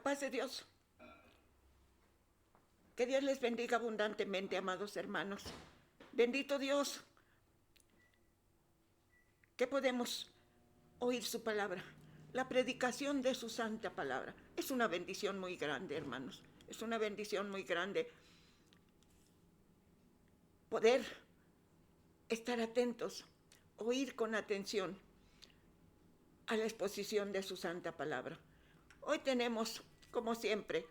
paz de Dios. Que Dios les bendiga abundantemente, amados hermanos. Bendito Dios, que podemos oír su palabra. La predicación de su santa palabra es una bendición muy grande, hermanos. Es una bendición muy grande poder estar atentos, oír con atención a la exposición de su santa palabra. Hoy tenemos, como siempre,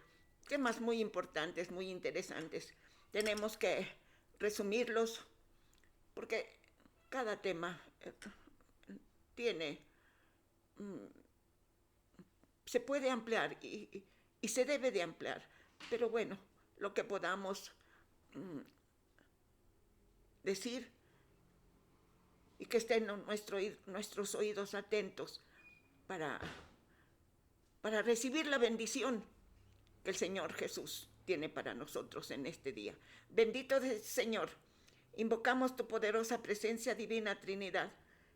temas muy importantes, muy interesantes. Tenemos que resumirlos porque cada tema tiene, se puede ampliar y se debe de ampliar. Pero bueno, lo que podamos decir y que estén nuestros oídos atentos para recibir la bendición que el Señor Jesús tiene para nosotros en este día. Bendito Señor, invocamos tu poderosa presencia divina Trinidad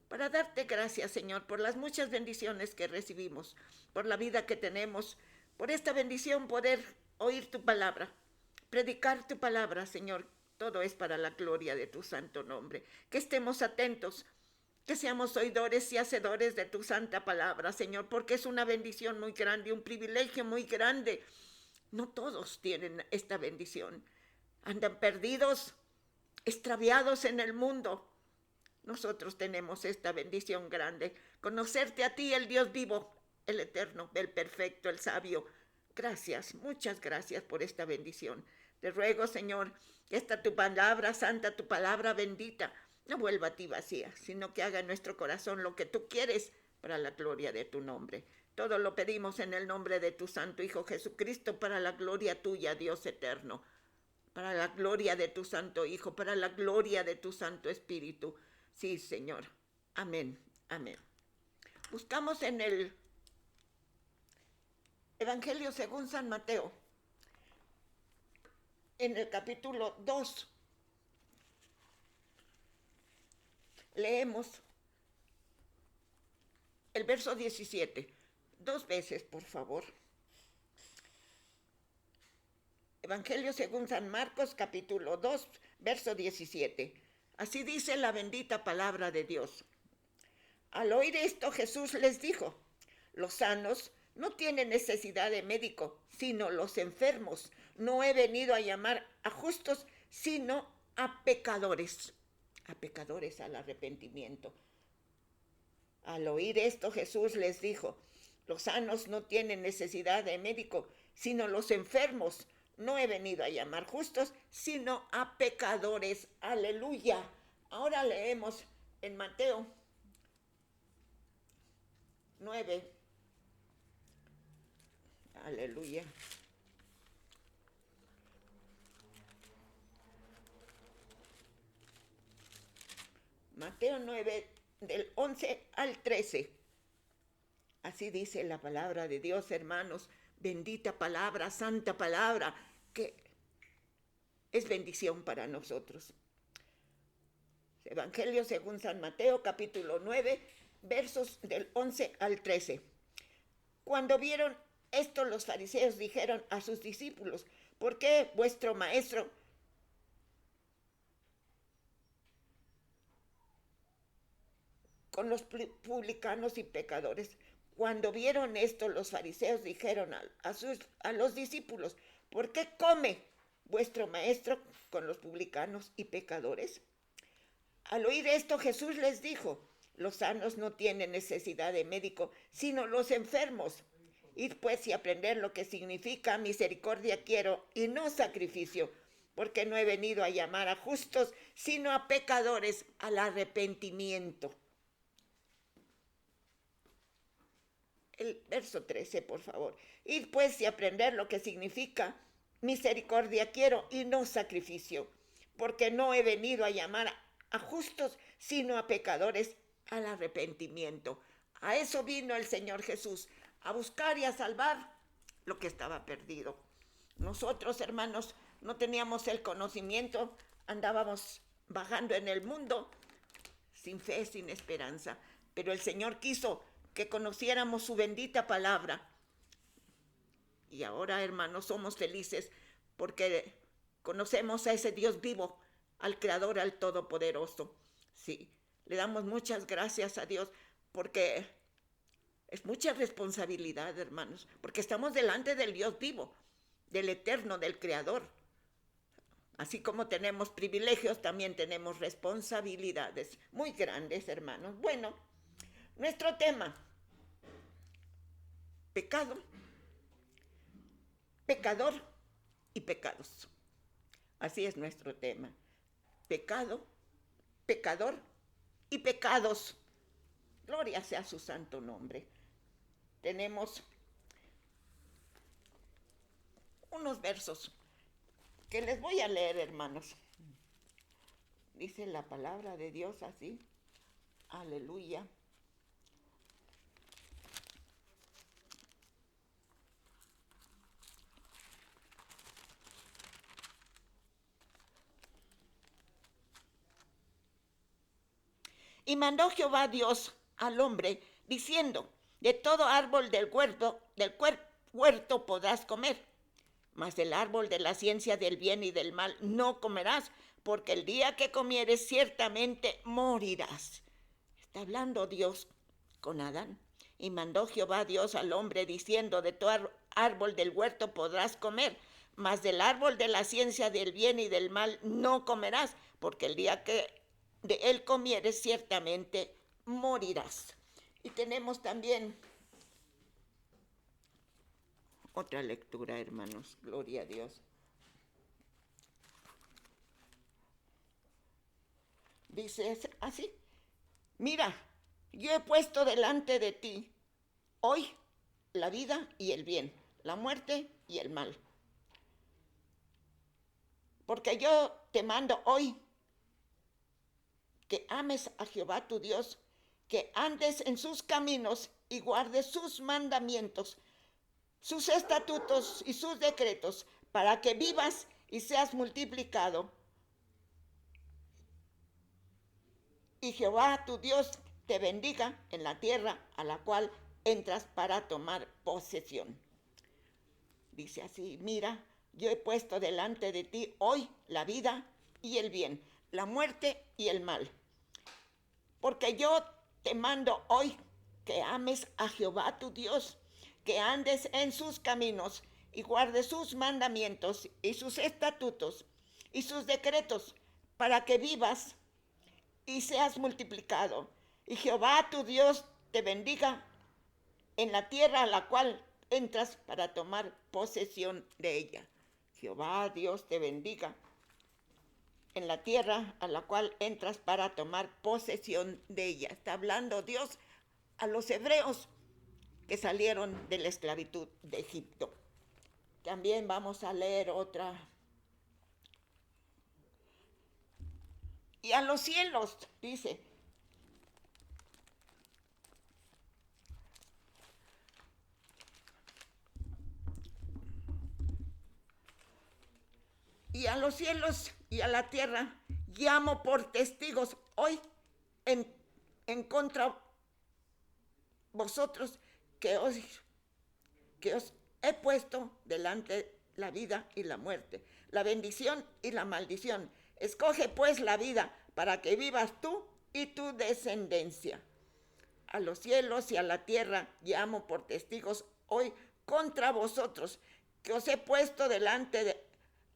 para darte gracias, Señor, por las muchas bendiciones que recibimos, por la vida que tenemos, por esta bendición poder oír tu palabra, predicar tu palabra, Señor. Todo es para la gloria de tu santo nombre. Que estemos atentos, que seamos oidores y hacedores de tu santa palabra, Señor, porque es una bendición muy grande, un privilegio muy grande. No todos tienen esta bendición. Andan perdidos, extraviados en el mundo. Nosotros tenemos esta bendición grande. Conocerte a ti, el Dios vivo, el eterno, el perfecto, el sabio. Gracias, muchas gracias por esta bendición. Te ruego, Señor, que esta tu palabra santa, tu palabra bendita, no vuelva a ti vacía, sino que haga en nuestro corazón lo que tú quieres para la gloria de tu nombre. Todo lo pedimos en el nombre de tu santo Hijo Jesucristo, para la gloria tuya, Dios eterno, para la gloria de tu santo Hijo, para la gloria de tu Santo Espíritu. Sí, Señor. Amén, amén. Buscamos en el Evangelio según San Mateo, en el capítulo 2, leemos el verso 17. 2 veces, por favor. Evangelio según San Marcos, capítulo 2, verso 17. Así dice la bendita palabra de Dios. Al oír esto, Jesús les dijo: los sanos no tienen necesidad de médico, sino los enfermos. No he venido a llamar a justos, sino a pecadores al arrepentimiento. Al oír esto, Jesús les dijo: los sanos no tienen necesidad de médico, sino los enfermos. No he venido a llamar justos, sino a pecadores. Aleluya. Ahora leemos en Mateo 9. Aleluya. Mateo 9, del 11 al 13. Así dice la palabra de Dios, hermanos. Bendita palabra, santa palabra, que es bendición para nosotros. Evangelio según San Mateo, capítulo 9, versos del 11 al 13. Cuando vieron esto, los fariseos dijeron a sus discípulos: ¿por qué vuestro maestro con los publicanos y pecadores? Cuando vieron esto, los fariseos dijeron a los discípulos: ¿por qué come vuestro maestro con los publicanos y pecadores? Al oír esto, Jesús les dijo: los sanos no tienen necesidad de médico, sino los enfermos. Id pues y aprender lo que significa misericordia quiero y no sacrificio, porque no he venido a llamar a justos, sino a pecadores al arrepentimiento. El verso 13, por favor. Id pues y aprender lo que significa misericordia quiero y no sacrificio, porque no he venido a llamar a justos, sino a pecadores al arrepentimiento. A eso vino el Señor Jesús, a buscar y a salvar lo que estaba perdido. Nosotros, hermanos, no teníamos el conocimiento, andábamos vagando en el mundo sin fe, sin esperanza, pero el Señor quiso que conociéramos su bendita palabra, Y ahora, hermanos, somos felices porque conocemos a ese Dios vivo, al Creador, al Todopoderoso. Sí, le damos muchas gracias a Dios porque es mucha responsabilidad, hermanos, porque estamos delante del Dios vivo, del Eterno, del Creador. Así como tenemos privilegios, también tenemos responsabilidades muy grandes, hermanos. Bueno, nuestro tema, pecado, pecador y pecados. Así es nuestro tema. Pecado, pecador y pecados. Gloria sea su santo nombre. Tenemos unos versos que les voy a leer, hermanos. Dice la palabra de Dios así. Aleluya. Y mandó Jehová Dios al hombre, diciendo, de todo árbol del huerto podrás comer, mas del árbol de la ciencia del bien y del mal no comerás, porque el día que comieres ciertamente morirás. Está hablando Dios con Adán. Y mandó Jehová Dios al hombre, diciendo, de todo árbol del huerto podrás comer, mas del árbol de la ciencia del bien y del mal no comerás, porque el día que de él comieres ciertamente morirás. Y tenemos también otra lectura, hermanos, gloria a Dios. Dice así, mira, yo he puesto delante de ti hoy la vida y el bien, la muerte y el mal. Porque yo te mando hoy que ames a Jehová tu Dios, que andes en sus caminos y guardes sus mandamientos, sus estatutos y sus decretos, para que vivas y seas multiplicado. Y Jehová tu Dios te bendiga en la tierra a la cual entras para tomar posesión. Dice así, mira, yo he puesto delante de ti hoy la vida y el bien, la muerte y el mal. Porque yo te mando hoy que ames a Jehová tu Dios, que andes en sus caminos y guardes sus mandamientos y sus estatutos y sus decretos, para que vivas y seas multiplicado. Y Jehová tu Dios te bendiga en la tierra a la cual entras para tomar posesión de ella. Jehová Dios te bendiga en la tierra a la cual entras para tomar posesión de ella. Está hablando Dios a los hebreos que salieron de la esclavitud de Egipto. También vamos a leer otra. Y a los cielos, dice. Y a los cielos y a la tierra llamo por testigos hoy en contra vosotros que os he puesto delante la vida y la muerte, la bendición y la maldición. Escoge pues la vida para que vivas tú y tu descendencia. A los cielos y a la tierra llamo por testigos hoy contra vosotros, que os he puesto delante de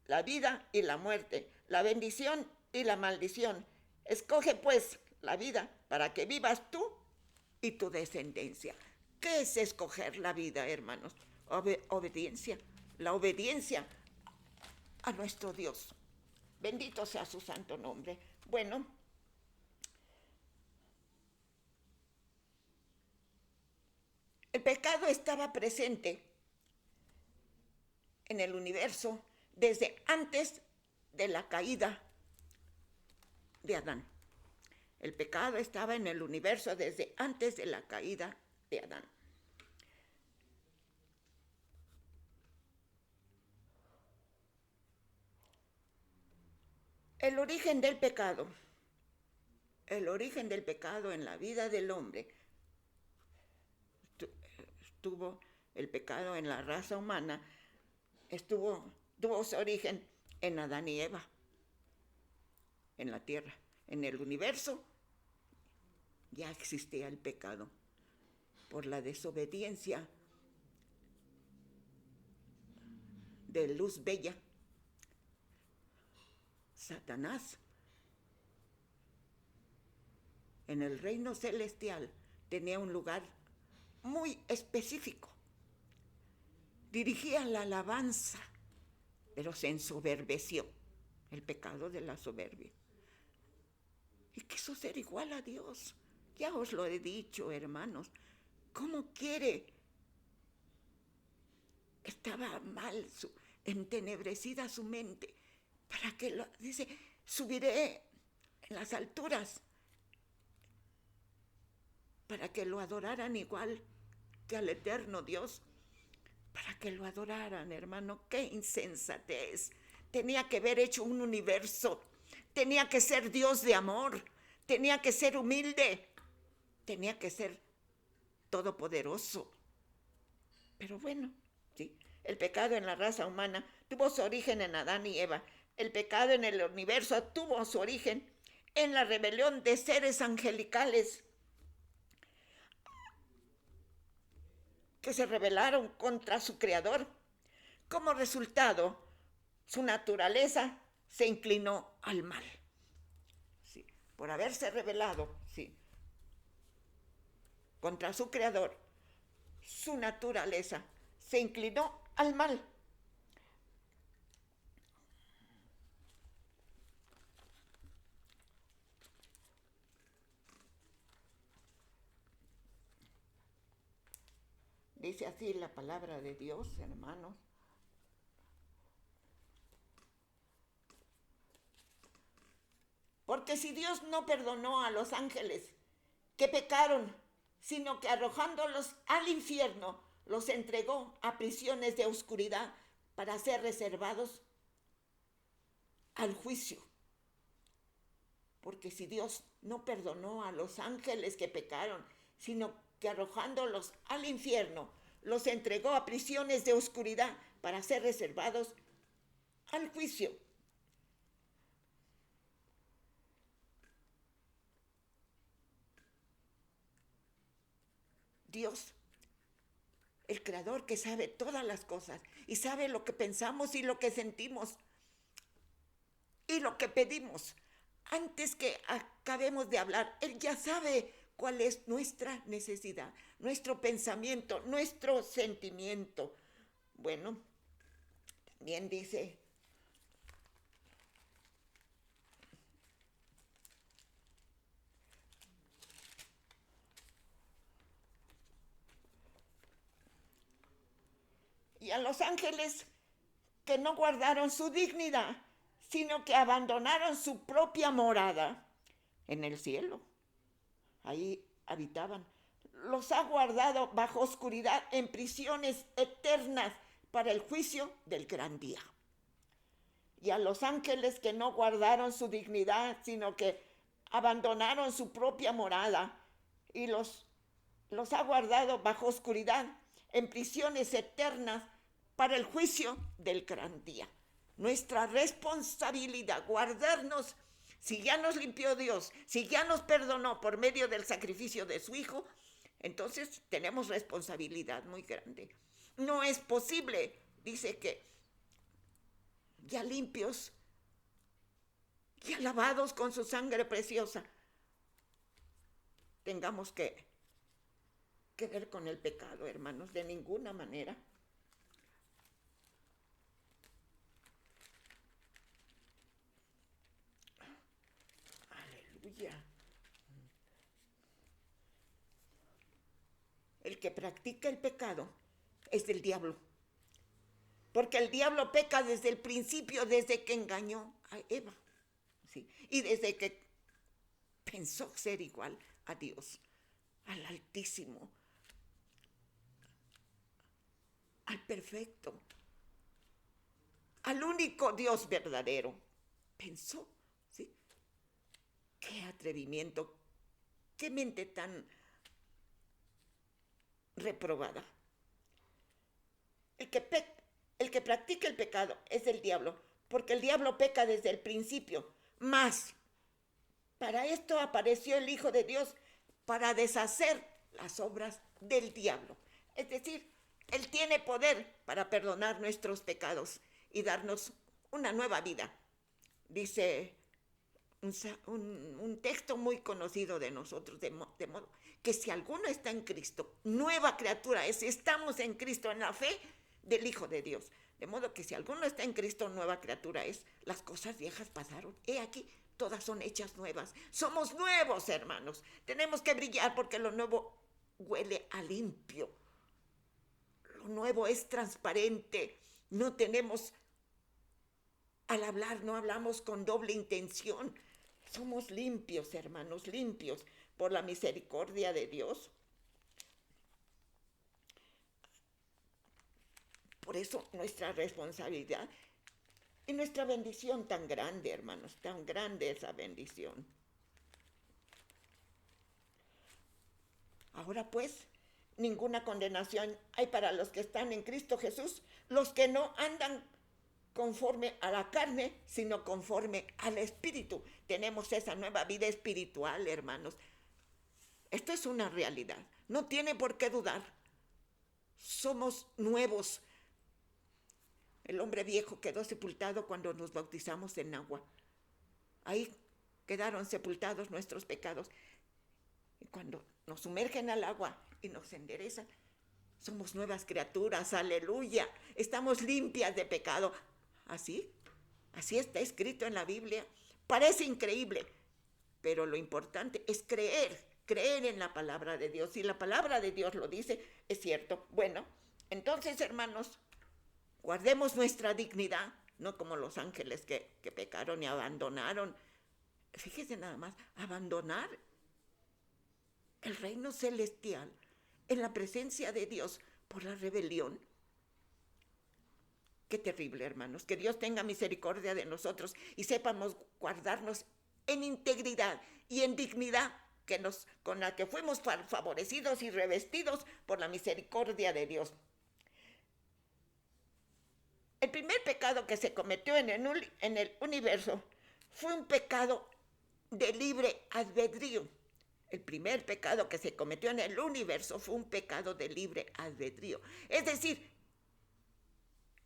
la vida y la muerte, la bendición y la maldición. Escoge pues la vida para que vivas tú y tu descendencia. ¿Qué es escoger la vida, hermanos? Obediencia, la obediencia a nuestro Dios. Bendito sea su santo nombre. Bueno, el pecado estaba presente en el universo desde antes de la caída de Adán. El pecado estaba en el universo desde antes de la caída de Adán. El origen del pecado en la vida del hombre estuvo El pecado en la raza humana tuvo su origen en Adán y Eva, en la tierra. En el universo ya existía el pecado por la desobediencia de luz bella. Satanás en el reino celestial tenía un lugar muy específico. Dirigía la alabanza, pero se ensoberbeció, el pecado de la soberbia. Y quiso ser igual a Dios. Ya os lo he dicho, hermanos. ¿Cómo quiere? Estaba mal, entenebrecida su mente. ¿Para qué dice? Subiré en las alturas para que lo adoraran igual que al eterno Dios. Para que lo adoraran, hermano. ¡Qué insensatez! Tenía que haber hecho un universo. Tenía que ser Dios de amor. Tenía que ser humilde. Tenía que ser todopoderoso. Pero bueno, sí. El pecado en la raza humana tuvo su origen en Adán y Eva. El pecado en el universo tuvo su origen en la rebelión de seres angelicales que se rebelaron contra su creador. Como resultado, su naturaleza se inclinó al mal. Sí, por haberse rebelado, sí, contra su creador, su naturaleza se inclinó al mal. Dice así la palabra de Dios, hermanos. Porque si Dios no perdonó a los ángeles que pecaron, sino que arrojándolos al infierno, los entregó a prisiones de oscuridad para ser reservados al juicio. Porque si Dios no perdonó a los ángeles que pecaron, sino que arrojándolos al infierno, los entregó a prisiones de oscuridad para ser reservados al juicio. Dios, el creador que sabe todas las cosas y sabe lo que pensamos y lo que sentimos y lo que pedimos. Antes que acabemos de hablar, Él ya sabe cuál es nuestra necesidad, nuestro pensamiento, nuestro sentimiento. Bueno, también dice, y a los ángeles que no guardaron su dignidad, sino que abandonaron su propia morada en el cielo. Ahí habitaban. Los ha guardado bajo oscuridad en prisiones eternas para el juicio del gran día. Y a los ángeles que no guardaron su dignidad, sino que abandonaron su propia morada y los ha guardado bajo oscuridad en prisiones eternas para el juicio del gran día. Nuestra responsabilidad, guardarnos, si ya nos limpió Dios, si ya nos perdonó por medio del sacrificio de su Hijo, entonces tenemos responsabilidad muy grande. No es posible, dice que ya limpios, ya lavados con su sangre preciosa, tengamos que ver con el pecado, hermanos, de ninguna manera. Aleluya. El que practica el pecado es del diablo. Porque el diablo peca desde el principio, desde que engañó a Eva. ¿Sí? Y desde que pensó ser igual a Dios, al Altísimo, al perfecto, al único Dios verdadero. Pensó, ¿sí? Qué atrevimiento, qué mente tan reprobada. El que, el que practica el pecado es el diablo, porque el diablo peca desde el principio. Mas, para esto apareció el Hijo de Dios, para deshacer las obras del diablo. Es decir, Él tiene poder para perdonar nuestros pecados y darnos una nueva vida. Dice un texto muy conocido de nosotros, de modo que si alguno está en Cristo, nueva criatura es, estamos en Cristo, en la fe del Hijo de Dios. De modo que si alguno está en Cristo, nueva criatura es, las cosas viejas pasaron. He aquí, todas son hechas nuevas. Somos nuevos, hermanos. Tenemos que brillar porque lo nuevo huele a limpio. Lo nuevo es transparente. No tenemos, al hablar, no hablamos con doble intención. Somos limpios, hermanos, limpios por la misericordia de Dios. Por eso nuestra responsabilidad y nuestra bendición tan grande, hermanos, tan grande esa bendición. Ahora pues, ninguna condenación hay para los que están en Cristo Jesús, los que no andan conforme a la carne, sino conforme al Espíritu. Tenemos esa nueva vida espiritual, hermanos. Esto es una realidad. No tiene por qué dudar. Somos nuevos. El hombre viejo quedó sepultado cuando nos bautizamos en agua. Ahí quedaron sepultados nuestros pecados. Y cuando nos sumergen al agua y nos enderezan, somos nuevas criaturas, aleluya. Estamos limpias de pecado. Así está escrito en la Biblia. Parece increíble, pero lo importante es creer en la palabra de Dios. Si la palabra de Dios lo dice, es cierto. Bueno, entonces, hermanos, guardemos nuestra dignidad, no como los ángeles que pecaron y abandonaron. Fíjese nada más, abandonar el reino celestial en la presencia de Dios por la rebelión. Qué terrible, hermanos. Que Dios tenga misericordia de nosotros y sepamos guardarnos en integridad y en dignidad con la que fuimos favorecidos y revestidos por la misericordia de Dios. El primer pecado que se cometió en el universo fue un pecado de libre albedrío. El primer pecado que se cometió en el universo fue un pecado de libre albedrío. Es decir,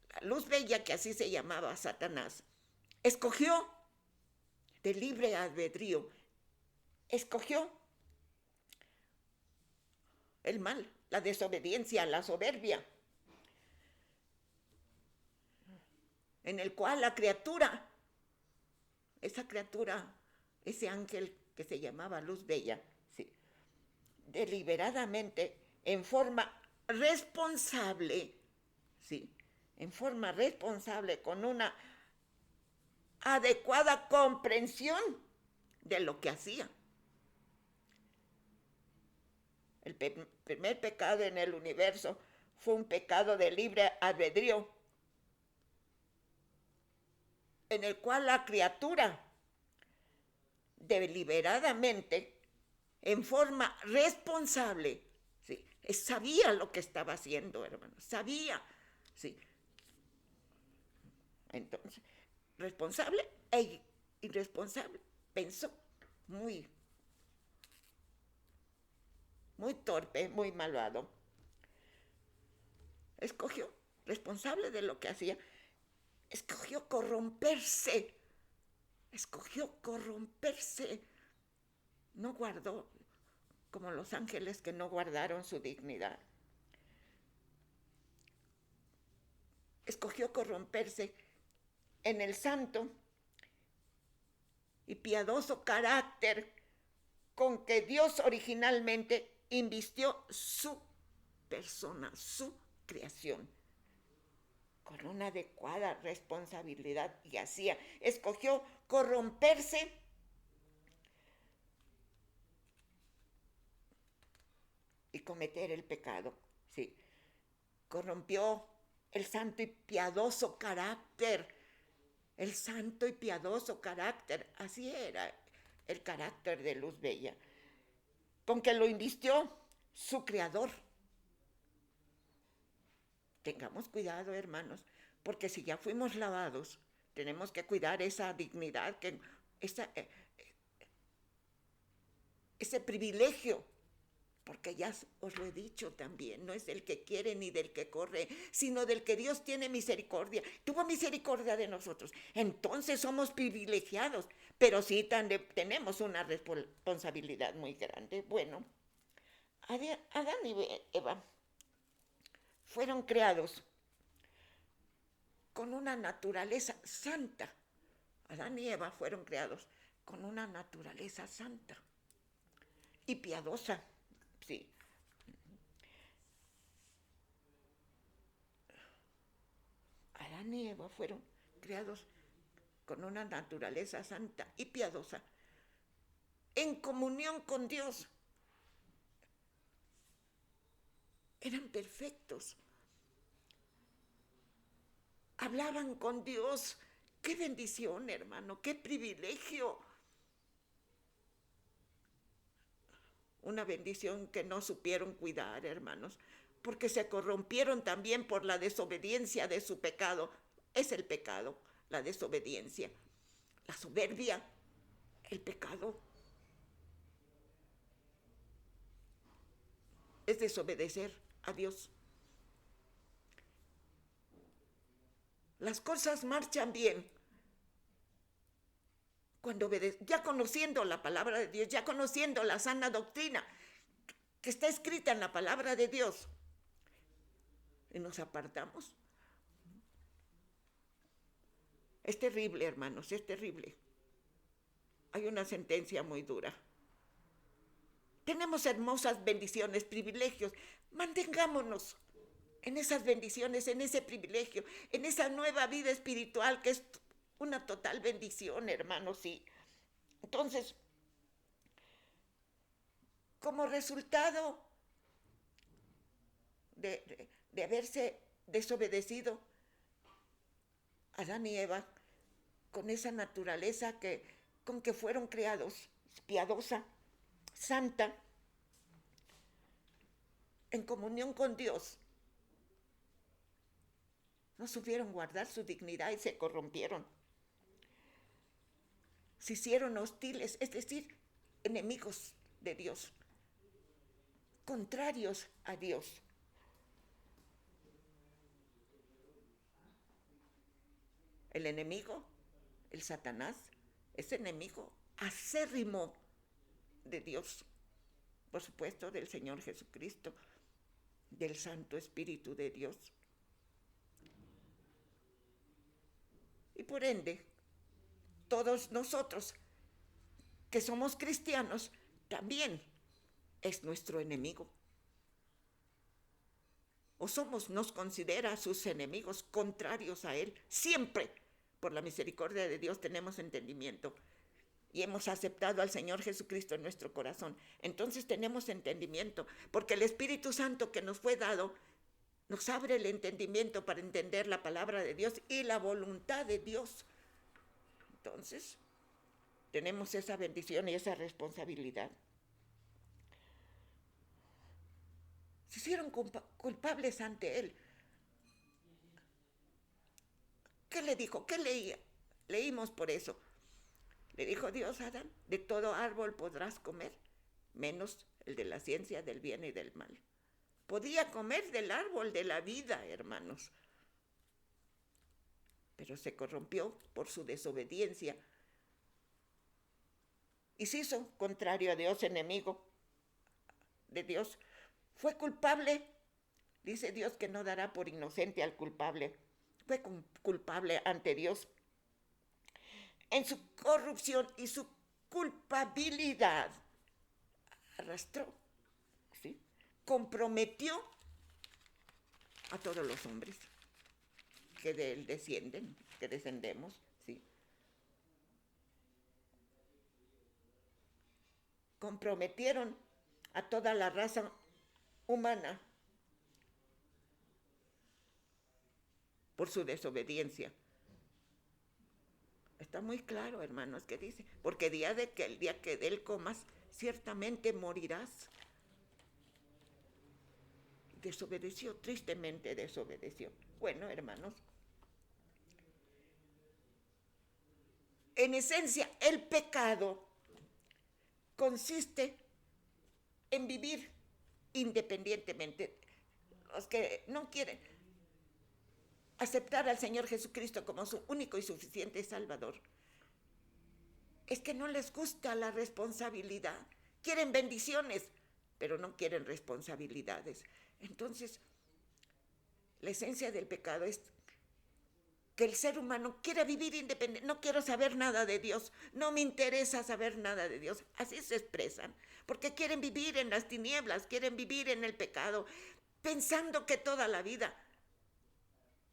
la luz bella, que así se llamaba Satanás, escogió de libre albedrío, escogió el mal, la desobediencia, la soberbia, en el cual la criatura, ese ángel que se llamaba luz bella, sí, deliberadamente, en forma responsable, sí, en forma responsable, con una adecuada comprensión de lo que hacía. El primer pecado en el universo fue un pecado de libre albedrío, en el cual la criatura deliberadamente, en forma responsable, ¿sí?, sabía lo que estaba haciendo, hermano, sabía, ¿sí? Entonces, responsable e irresponsable, pensó muy torpe, muy malvado. Escogió, responsable de lo que hacía, escogió corromperse. No guardó, como los ángeles que no guardaron su dignidad. Escogió corromperse en el santo y piadoso carácter con que Dios originalmente invistió su persona, su creación, con una adecuada responsabilidad, y hacía, escogió corromperse y cometer el pecado, sí. Corrompió el santo y piadoso carácter, así era el carácter de Luz Bella, con que lo invistió su creador. tengamos cuidado, hermanos, porque si ya fuimos lavados, tenemos que cuidar esa dignidad, ese privilegio, porque ya os lo he dicho también, no es del que quiere ni del que corre, sino del que Dios tiene misericordia. Tuvo misericordia de nosotros. Entonces somos privilegiados, pero sí tenemos una responsabilidad muy grande. Bueno, Adán y Eva fueron creados con una naturaleza santa. Adán y Eva fueron creados con una naturaleza santa y piadosa. Sí. Adán y Eva fueron creados con una naturaleza santa y piadosa, en comunión con Dios. Eran perfectos. Hablaban con Dios. ¡Qué bendición, hermano! ¡Qué privilegio! Una bendición que no supieron cuidar, hermanos, porque se corrompieron también por la desobediencia de su pecado. Es el pecado, la desobediencia, la soberbia, el pecado. Es desobedecer a Dios. Las cosas marchan bien cuando ya conociendo la palabra de Dios, ya conociendo la sana doctrina que está escrita en la palabra de Dios, y nos apartamos. Es terrible, hermanos, es terrible. Hay una sentencia muy dura. Tenemos hermosas bendiciones, privilegios. Mantengámonos en esas bendiciones, en ese privilegio, en esa nueva vida espiritual que es una total bendición, hermanos. Sí. Entonces, como resultado de haberse desobedecido Adán y Eva con esa naturaleza con que fueron creados, piadosa, santa, en comunión con Dios, no supieron guardar su dignidad y se corrompieron. Se hicieron hostiles, es decir, enemigos de Dios, contrarios a Dios. El enemigo, el Satanás, es enemigo acérrimo de Dios, por supuesto, del Señor Jesucristo, del Santo Espíritu de Dios. Y por ende, todos nosotros que somos cristianos, también es nuestro enemigo. O nos considera sus enemigos, contrarios a Él. Siempre, por la misericordia de Dios, tenemos entendimiento. Y hemos aceptado al Señor Jesucristo en nuestro corazón. Entonces tenemos entendimiento, porque el Espíritu Santo que nos fue dado nos abre el entendimiento para entender la palabra de Dios y la voluntad de Dios. Entonces, tenemos esa bendición y esa responsabilidad. Se hicieron culpables ante Él. ¿Qué le dijo? ¿Qué leía? Leímos por eso. Le dijo Dios a Adán, de todo árbol podrás comer, menos el de la ciencia del bien y del mal. Podía comer del árbol de la vida, hermanos, pero se corrompió por su desobediencia y se hizo contrario a Dios, enemigo de Dios. Fue culpable, dice Dios que no dará por inocente al culpable. Fue culpable ante Dios en su corrupción y su culpabilidad. Arrastró, ¿sí? Comprometió a todos los hombres que de él descendemos, ¿sí? Comprometieron a toda la raza humana por su desobediencia. Está muy claro, hermanos, que dice, porque el día que de él comas, ciertamente morirás. desobedeció, tristemente desobedeció. Bueno, hermanos, en esencia, el pecado consiste en vivir independientemente. Los que no quieren aceptar al Señor Jesucristo como su único y suficiente Salvador, es que no les gusta la responsabilidad. Quieren bendiciones, pero no quieren responsabilidades. Entonces, la esencia del pecado es que el ser humano quiera vivir independiente. No quiero saber nada de Dios, no me interesa saber nada de Dios. Así se expresan, porque quieren vivir en las tinieblas, quieren vivir en el pecado, pensando que toda la vida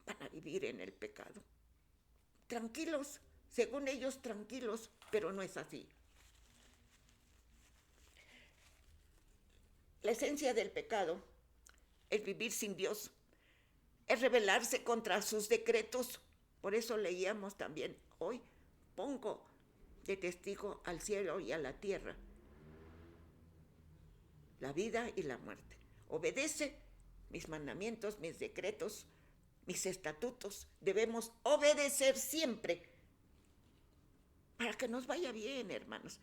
van a vivir en el pecado. Tranquilos, según ellos tranquilos, pero no es así. La esencia del pecado es vivir sin Dios, es rebelarse contra sus decretos. Por eso leíamos también hoy, pongo de testigo al cielo y a la tierra, la vida y la muerte. Obedece mis mandamientos, mis decretos, mis estatutos. Debemos obedecer siempre para que nos vaya bien, hermanos.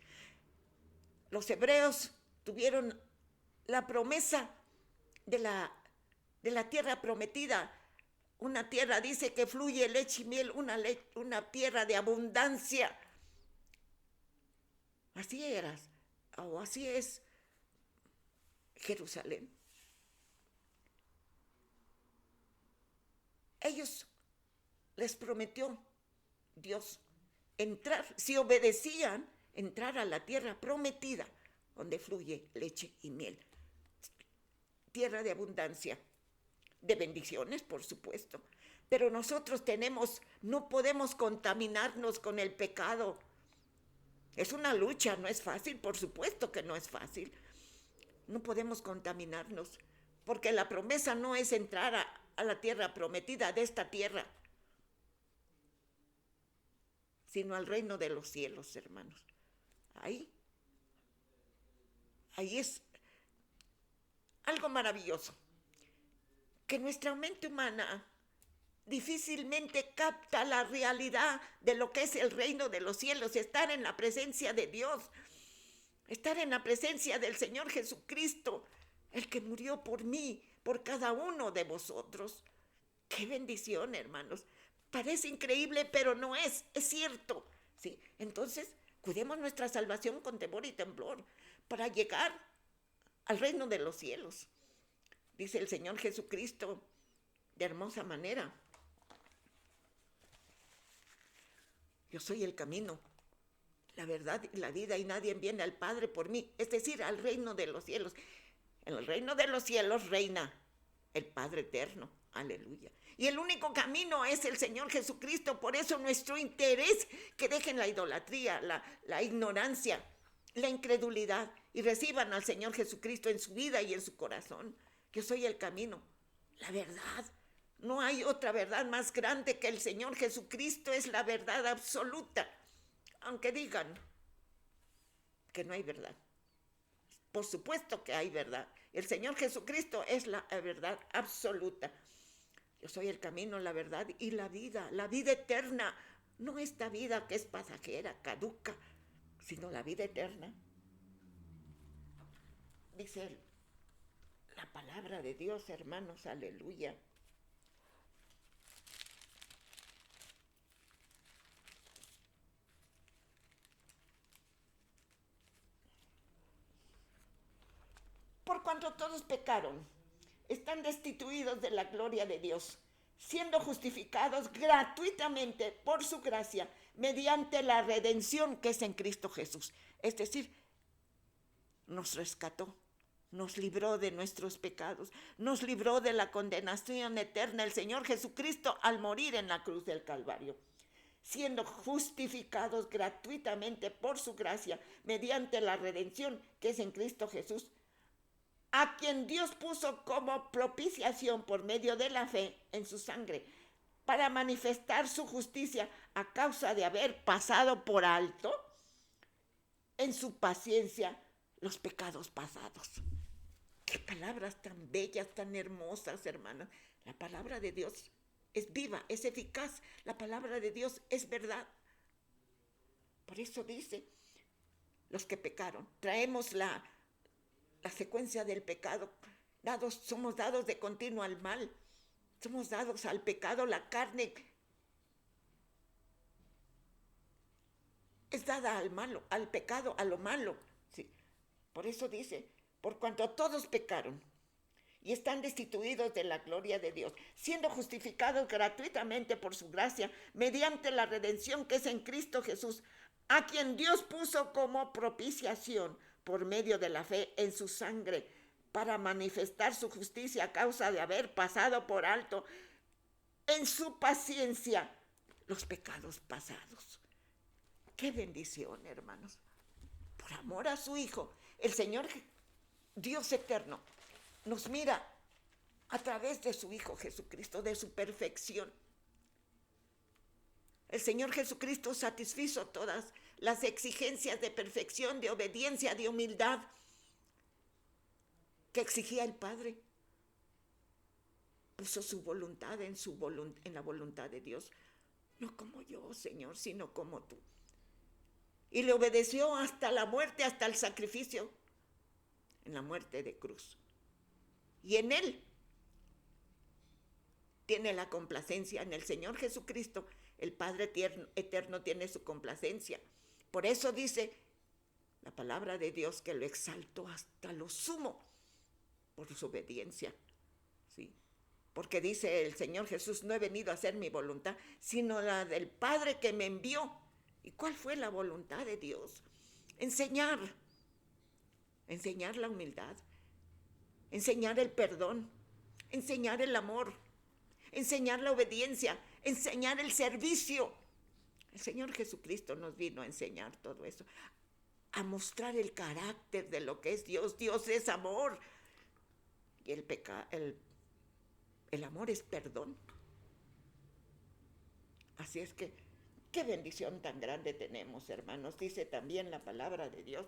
Los hebreos tuvieron la promesa de la tierra prometida. Una tierra, dice, que fluye leche y miel, una tierra de abundancia. Así era, o así es Jerusalén. Ellos les prometió Dios entrar, si obedecían, entrar a la tierra prometida, donde fluye leche y miel. Tierra de abundancia, de bendiciones, por supuesto. Pero nosotros no podemos contaminarnos con el pecado. Es una lucha, no es fácil, por supuesto que no es fácil. No podemos contaminarnos, porque la promesa no es entrar a la tierra prometida de esta tierra, sino al reino de los cielos, hermanos. Ahí es algo maravilloso, que nuestra mente humana difícilmente capta la realidad de lo que es el reino de los cielos, estar en la presencia de Dios, estar en la presencia del Señor Jesucristo, el que murió por mí, por cada uno de vosotros. ¡Qué bendición, hermanos! Parece increíble, pero no es cierto, ¿sí? Entonces, cuidemos nuestra salvación con temor y temblor para llegar al reino de los cielos. Dice el Señor Jesucristo de hermosa manera: yo soy el camino, la verdad y la vida, y nadie viene al Padre por mí, es decir, al reino de los cielos. En el reino de los cielos reina el Padre eterno, aleluya. Y el único camino es el Señor Jesucristo. Por eso nuestro interés, que dejen la idolatría, la ignorancia, la incredulidad, y reciban al Señor Jesucristo en su vida y en su corazón. Yo soy el camino, la verdad. No hay otra verdad más grande que el Señor Jesucristo. Es la verdad absoluta. Aunque digan que no hay verdad, por supuesto que hay verdad. El Señor Jesucristo es la verdad absoluta. Yo soy el camino, la verdad y la vida eterna. No esta vida que es pasajera, caduca, sino la vida eterna. Dice la palabra de Dios, hermanos, aleluya. Por cuanto todos pecaron, están destituidos de la gloria de Dios, siendo justificados gratuitamente por su gracia, mediante la redención que es en Cristo Jesús. Es decir, nos rescató, nos libró de nuestros pecados, nos libró de la condenación eterna el Señor Jesucristo al morir en la cruz del Calvario, siendo justificados gratuitamente por su gracia, mediante la redención que es en Cristo Jesús, a quien Dios puso como propiciación por medio de la fe en su sangre, para manifestar su justicia a causa de haber pasado por alto en su paciencia los pecados pasados. Qué palabras tan bellas, tan hermosas, hermanas. La palabra de Dios es viva, es eficaz. La palabra de Dios es verdad. Por eso dice, los que pecaron, traemos la secuencia del pecado. Somos dados de continuo al mal. Somos dados al pecado. La carne es dada al malo, al pecado, a lo malo. Sí. Por eso dice, por cuanto todos pecaron y están destituidos de la gloria de Dios, siendo justificados gratuitamente por su gracia, mediante la redención que es en Cristo Jesús, a quien Dios puso como propiciación por medio de la fe en su sangre, para manifestar su justicia a causa de haber pasado por alto en su paciencia los pecados pasados. ¡Qué bendición, hermanos! Por amor a su Hijo, el Señor Dios eterno nos mira a través de su Hijo Jesucristo, de su perfección. El Señor Jesucristo satisfizo todas las exigencias de perfección, de obediencia, de humildad que exigía el Padre. Puso su voluntad en la voluntad de Dios. No como yo, Señor, sino como tú. Y le obedeció hasta la muerte, hasta el sacrificio, en la muerte de cruz. Y en Él tiene la complacencia, en el Señor Jesucristo, el Padre eterno tiene su complacencia. Por eso dice la palabra de Dios que lo exaltó hasta lo sumo por su obediencia. ¿Sí? Porque dice el Señor Jesús, no he venido a hacer mi voluntad, sino la del Padre que me envió. ¿Y cuál fue la voluntad de Dios? Enseñar la humildad, enseñar el perdón, enseñar el amor, enseñar la obediencia, enseñar el servicio. El Señor Jesucristo nos vino a enseñar todo eso, a mostrar el carácter de lo que es Dios. Dios es amor y el amor es perdón. Así es que, qué bendición tan grande tenemos, hermanos. Dice también la palabra de Dios,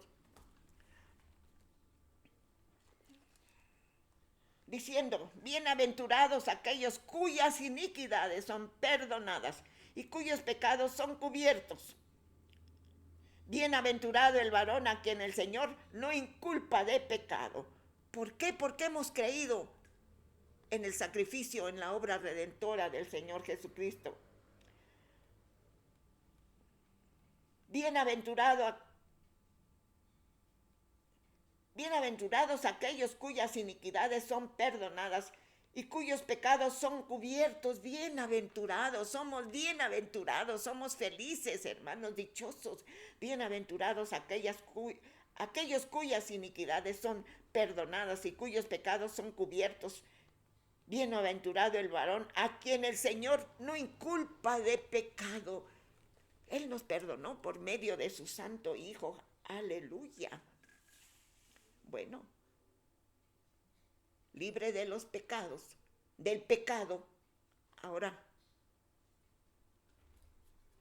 diciendo, bienaventurados aquellos cuyas iniquidades son perdonadas y cuyos pecados son cubiertos. Bienaventurado el varón a quien el Señor no inculpa de pecado. ¿Por qué? Porque hemos creído en el sacrificio, en la obra redentora del Señor Jesucristo. Bienaventurados aquellos cuyas iniquidades son perdonadas y cuyos pecados son cubiertos. Bienaventurados, somos felices, hermanos, dichosos. Bienaventurados aquellos cuyas iniquidades son perdonadas y cuyos pecados son cubiertos. Bienaventurado el varón a quien el Señor no inculpa de pecado. Él nos perdonó por medio de su santo Hijo. Aleluya. Bueno, libre de los pecados, del pecado. Ahora,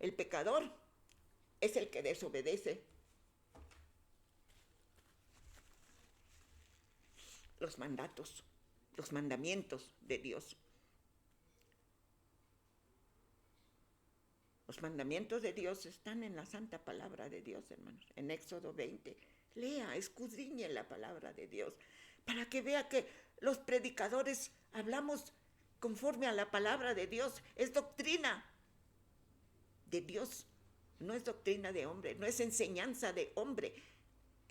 el pecador es el que desobedece los mandatos, los mandamientos de Dios. Los mandamientos de Dios están en la santa palabra de Dios, hermanos, en Éxodo 20. Lea, escudriñe la palabra de Dios, para que vea que los predicadores hablamos conforme a la palabra de Dios. Es doctrina de Dios, no es doctrina de hombre, no es enseñanza de hombre,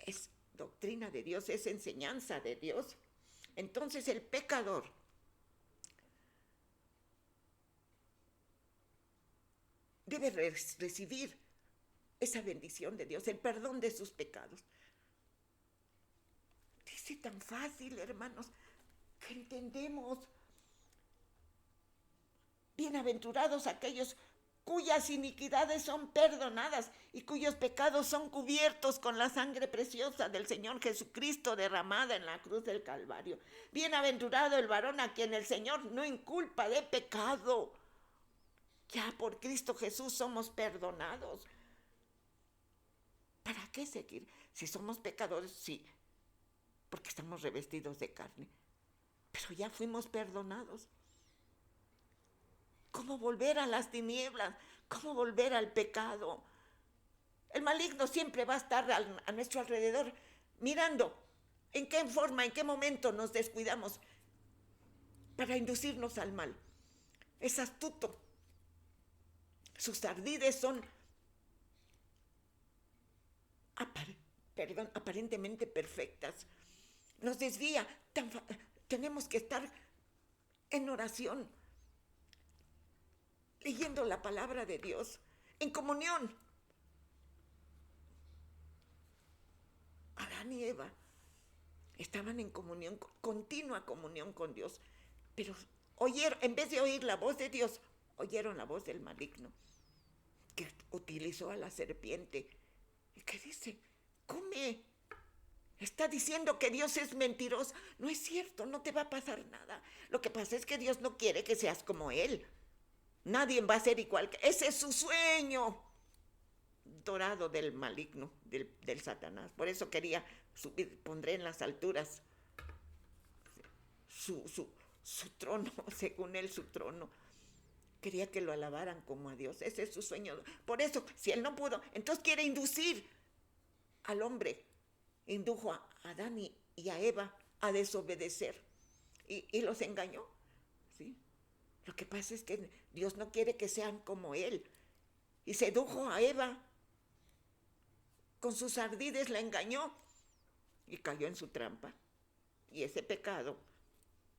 es doctrina de Dios, es enseñanza de Dios. Entonces el pecador debe recibir esa bendición de Dios, el perdón de sus pecados. Dice tan fácil, hermanos, que entendemos. Bienaventurados aquellos cuyas iniquidades son perdonadas y cuyos pecados son cubiertos con la sangre preciosa del Señor Jesucristo derramada en la cruz del Calvario. Bienaventurado el varón a quien el Señor no inculpa de pecado. Ya por Cristo Jesús somos perdonados. ¿Para qué seguir? Si somos pecadores, sí. porque estamos revestidos de carne. Pero ya fuimos perdonados. ¿Cómo volver a las tinieblas? ¿Cómo volver al pecado? El maligno siempre va a estar a nuestro alrededor mirando en qué forma, en qué momento nos descuidamos para inducirnos al mal. Es astuto. Sus ardides son aparentemente perfectas. Nos desvía. Tenemos que estar en oración, leyendo la palabra de Dios, en comunión. Adán y Eva estaban en comunión, continua comunión con Dios, pero oyeron, en vez de oír la voz de Dios, oyeron la voz del maligno, que utilizó a la serpiente. ¿Y qué dice? Come. Está diciendo que Dios es mentiroso. No es cierto, no te va a pasar nada. Lo que pasa es que Dios no quiere que seas como Él. Nadie va a ser igual. Ese es su sueño dorado del maligno, del Satanás. Por eso quería subir, pondré en las alturas su trono, según él su trono. Quería que lo alabaran como a Dios. Ese es su sueño. Por eso, si él no pudo, entonces quiere inducir al hombre. Indujo a Adán y a Eva a desobedecer. Y los engañó. ¿Sí? Lo que pasa es que Dios no quiere que sean como él. Y sedujo a Eva. Con sus ardides la engañó. Y cayó en su trampa. Y ese pecado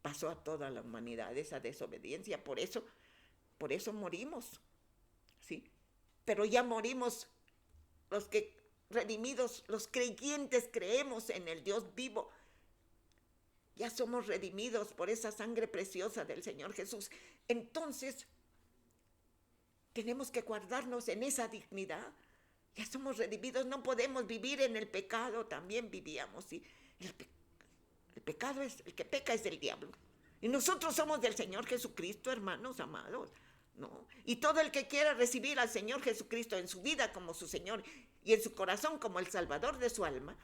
pasó a toda la humanidad, esa desobediencia. Por eso morimos. ¿Sí? Pero ya morimos los que redimidos, los creyentes, creemos en el Dios vivo. Ya somos redimidos por esa sangre preciosa del Señor Jesús. Entonces, tenemos que guardarnos en esa dignidad. Ya somos redimidos, no podemos vivir en el pecado. También vivíamos. ¿Sí? El pecado es, el que peca es del diablo. Y nosotros somos del Señor Jesucristo, hermanos amados. ¿No? Y todo el que quiera recibir al Señor Jesucristo en su vida como su Señor y en su corazón como el Salvador de su alma,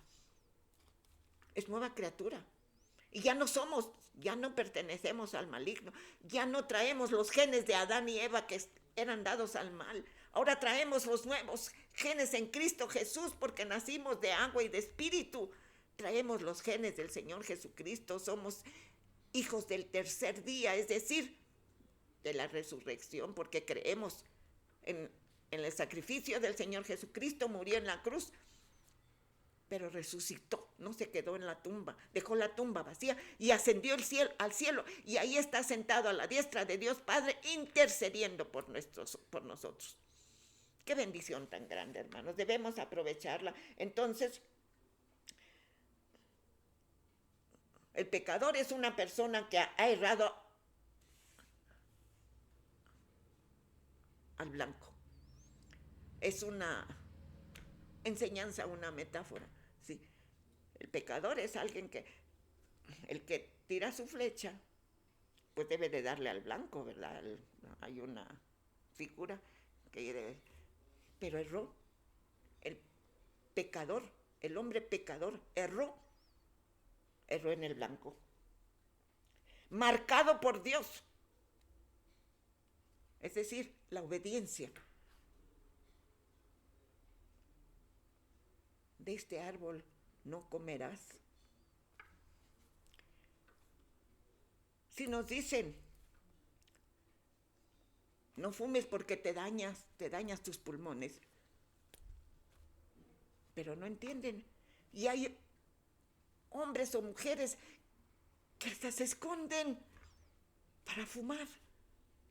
es nueva criatura. Y ya no pertenecemos al maligno, ya no traemos los genes de Adán y Eva que eran dados al mal. Ahora traemos los nuevos genes en Cristo Jesús porque nacimos de agua y de espíritu. Traemos los genes del Señor Jesucristo, somos hijos del tercer día, es decir, de la resurrección, porque creemos en el sacrificio del Señor Jesucristo. Murió en la cruz, pero resucitó, no se quedó en la tumba, dejó la tumba vacía y ascendió al cielo, y ahí está sentado a la diestra de Dios Padre, intercediendo por nosotros. Qué bendición tan grande, hermanos, debemos aprovecharla. Entonces, el pecador es una persona que ha errado al blanco. Es una enseñanza, una metáfora. ¿Sí? El pecador es alguien el que tira su flecha, pues debe de darle al blanco, ¿verdad? Hay una figura que debe, pero erró. El pecador, el hombre pecador, erró en el blanco. Marcado por Dios. Es decir, la obediencia. De este árbol no comerás. Si nos dicen, no fumes porque te dañas tus pulmones, pero no entienden. Y hay hombres o mujeres que hasta se esconden para fumar,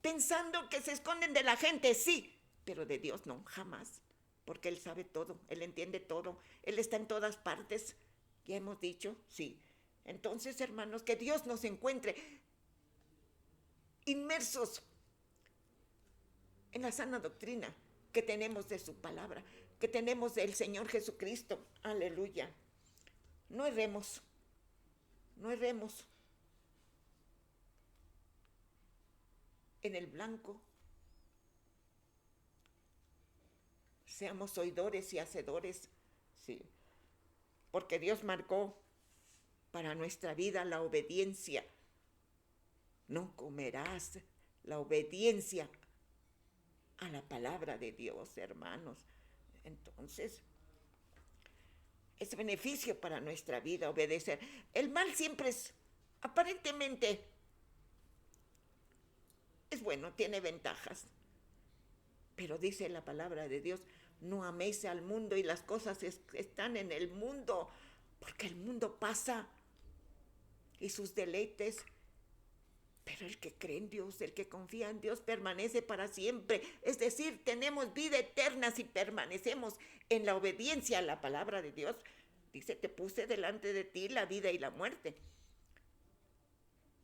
pensando que se esconden de la gente, sí, pero de Dios no, jamás, porque Él sabe todo, Él entiende todo, Él está en todas partes, ya hemos dicho, sí. Entonces, hermanos, que Dios nos encuentre inmersos en la sana doctrina que tenemos de su palabra, que tenemos del Señor Jesucristo, aleluya. No erremos. En el blanco. Seamos oidores y hacedores, sí. Porque Dios marcó para nuestra vida la obediencia. No comerás, la obediencia a la palabra de Dios, hermanos. Entonces, es beneficio para nuestra vida obedecer. El mal siempre es, aparentemente, es bueno, tiene ventajas. Pero dice la palabra de Dios, no améis al mundo y las cosas están en el mundo, porque el mundo pasa y sus deleites. Pero el que cree en Dios, el que confía en Dios, permanece para siempre. Es decir, tenemos vida eterna si permanecemos en la obediencia a la palabra de Dios. Dice, te puse delante de ti la vida y la muerte.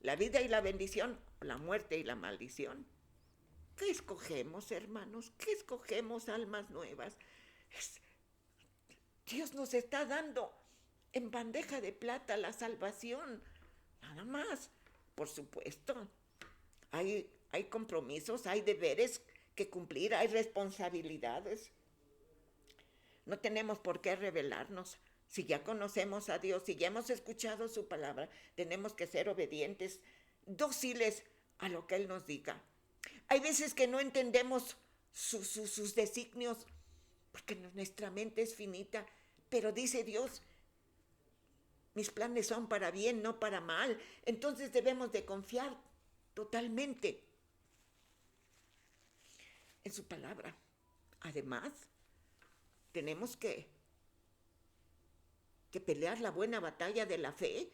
La vida y la bendición, la muerte y la maldición. ¿Qué escogemos, hermanos? ¿Qué escogemos, almas nuevas? Dios nos está dando en bandeja de plata la salvación. Nada más. Por supuesto, hay compromisos, hay deberes que cumplir, hay responsabilidades. No tenemos por qué rebelarnos. Si ya conocemos a Dios, si ya hemos escuchado su palabra, tenemos que ser obedientes, dóciles a lo que Él nos diga. Hay veces que no entendemos sus designios, porque nuestra mente es finita, pero dice Dios, mis planes son para bien, no para mal. Entonces debemos de confiar totalmente en su palabra. Además, tenemos que pelear la buena batalla de la fe.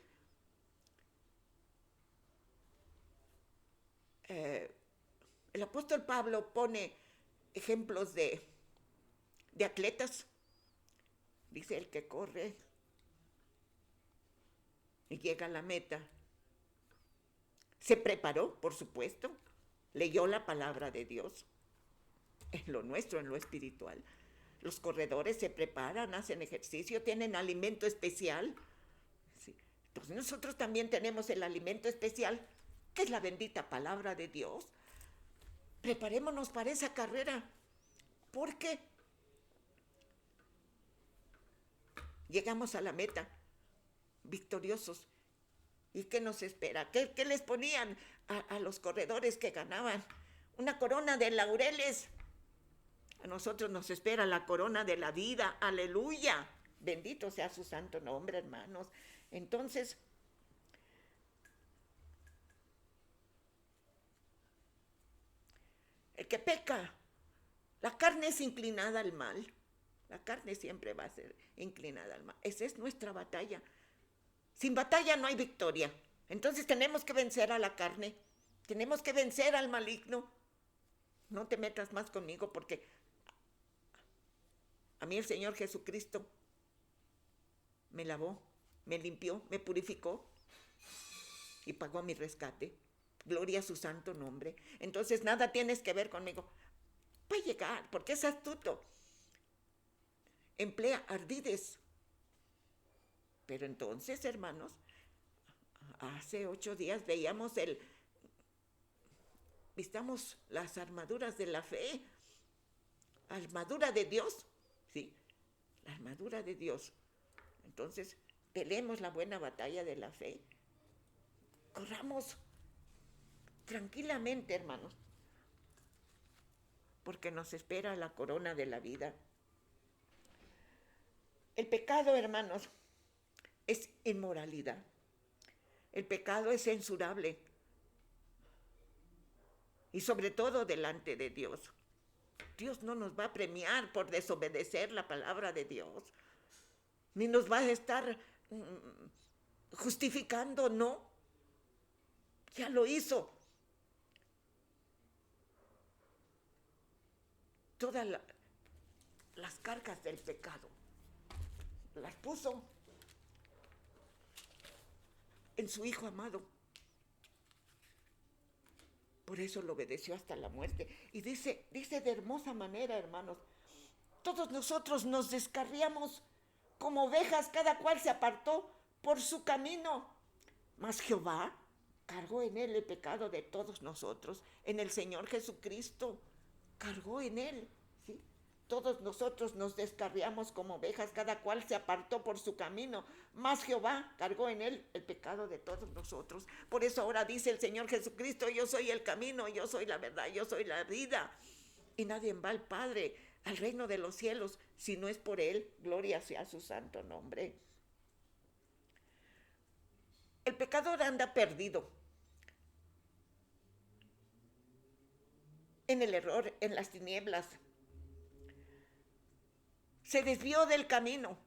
El apóstol Pablo pone ejemplos de atletas. Dice, el que corre y llega a la meta, se preparó, por supuesto, leyó la palabra de Dios, en lo nuestro, en lo espiritual. Los corredores se preparan, hacen ejercicio, tienen alimento especial. Sí. Entonces nosotros también tenemos el alimento especial, que es la bendita palabra de Dios. Preparémonos para esa carrera, porque llegamos a la meta victoriosos. ¿Y qué nos espera? ¿Qué les ponían a los corredores que ganaban? Una corona de laureles. A nosotros nos espera la corona de la vida. ¡Aleluya! Bendito sea su santo nombre, hermanos. Entonces, el que peca, la carne es inclinada al mal. La carne siempre va a ser inclinada al mal. Esa es nuestra batalla. Sin batalla no hay victoria. Entonces tenemos que vencer a la carne. Tenemos que vencer al maligno. No te metas más conmigo porque a mí el Señor Jesucristo me lavó, me limpió, me purificó y pagó mi rescate. Gloria a su santo nombre. Entonces nada tienes que ver conmigo. Va a llegar porque es astuto. Emplea ardides. Pero entonces, hermanos, hace 8 días vistamos las armaduras de la fe, armadura de Dios, sí, la armadura de Dios. Entonces, peleemos la buena batalla de la fe, corramos tranquilamente, hermanos, porque nos espera la corona de la vida. El pecado, hermanos, es inmoralidad. El pecado es censurable. Y sobre todo delante de Dios. Dios no nos va a premiar por desobedecer la palabra de Dios. Ni nos va a estar justificando, no. Ya lo hizo. Todas las cargas del pecado las puso en su Hijo amado. Por eso lo obedeció hasta la muerte. Y dice de hermosa manera, hermanos, todos nosotros nos descarriamos como ovejas, cada cual se apartó por su camino. Mas Jehová cargó en él el pecado de todos nosotros, en el Señor Jesucristo, cargó en él, ¿sí? todos nosotros nos descarriamos como ovejas, cada cual se apartó por su camino, mas Jehová cargó en él el pecado de todos nosotros. Por eso ahora dice el Señor Jesucristo: yo soy el camino, yo soy la verdad, yo soy la vida. Y nadie va al Padre, al reino de los cielos, si no es por él. Gloria sea su santo nombre. El pecador anda perdido en el error, en las tinieblas. Se desvió del camino.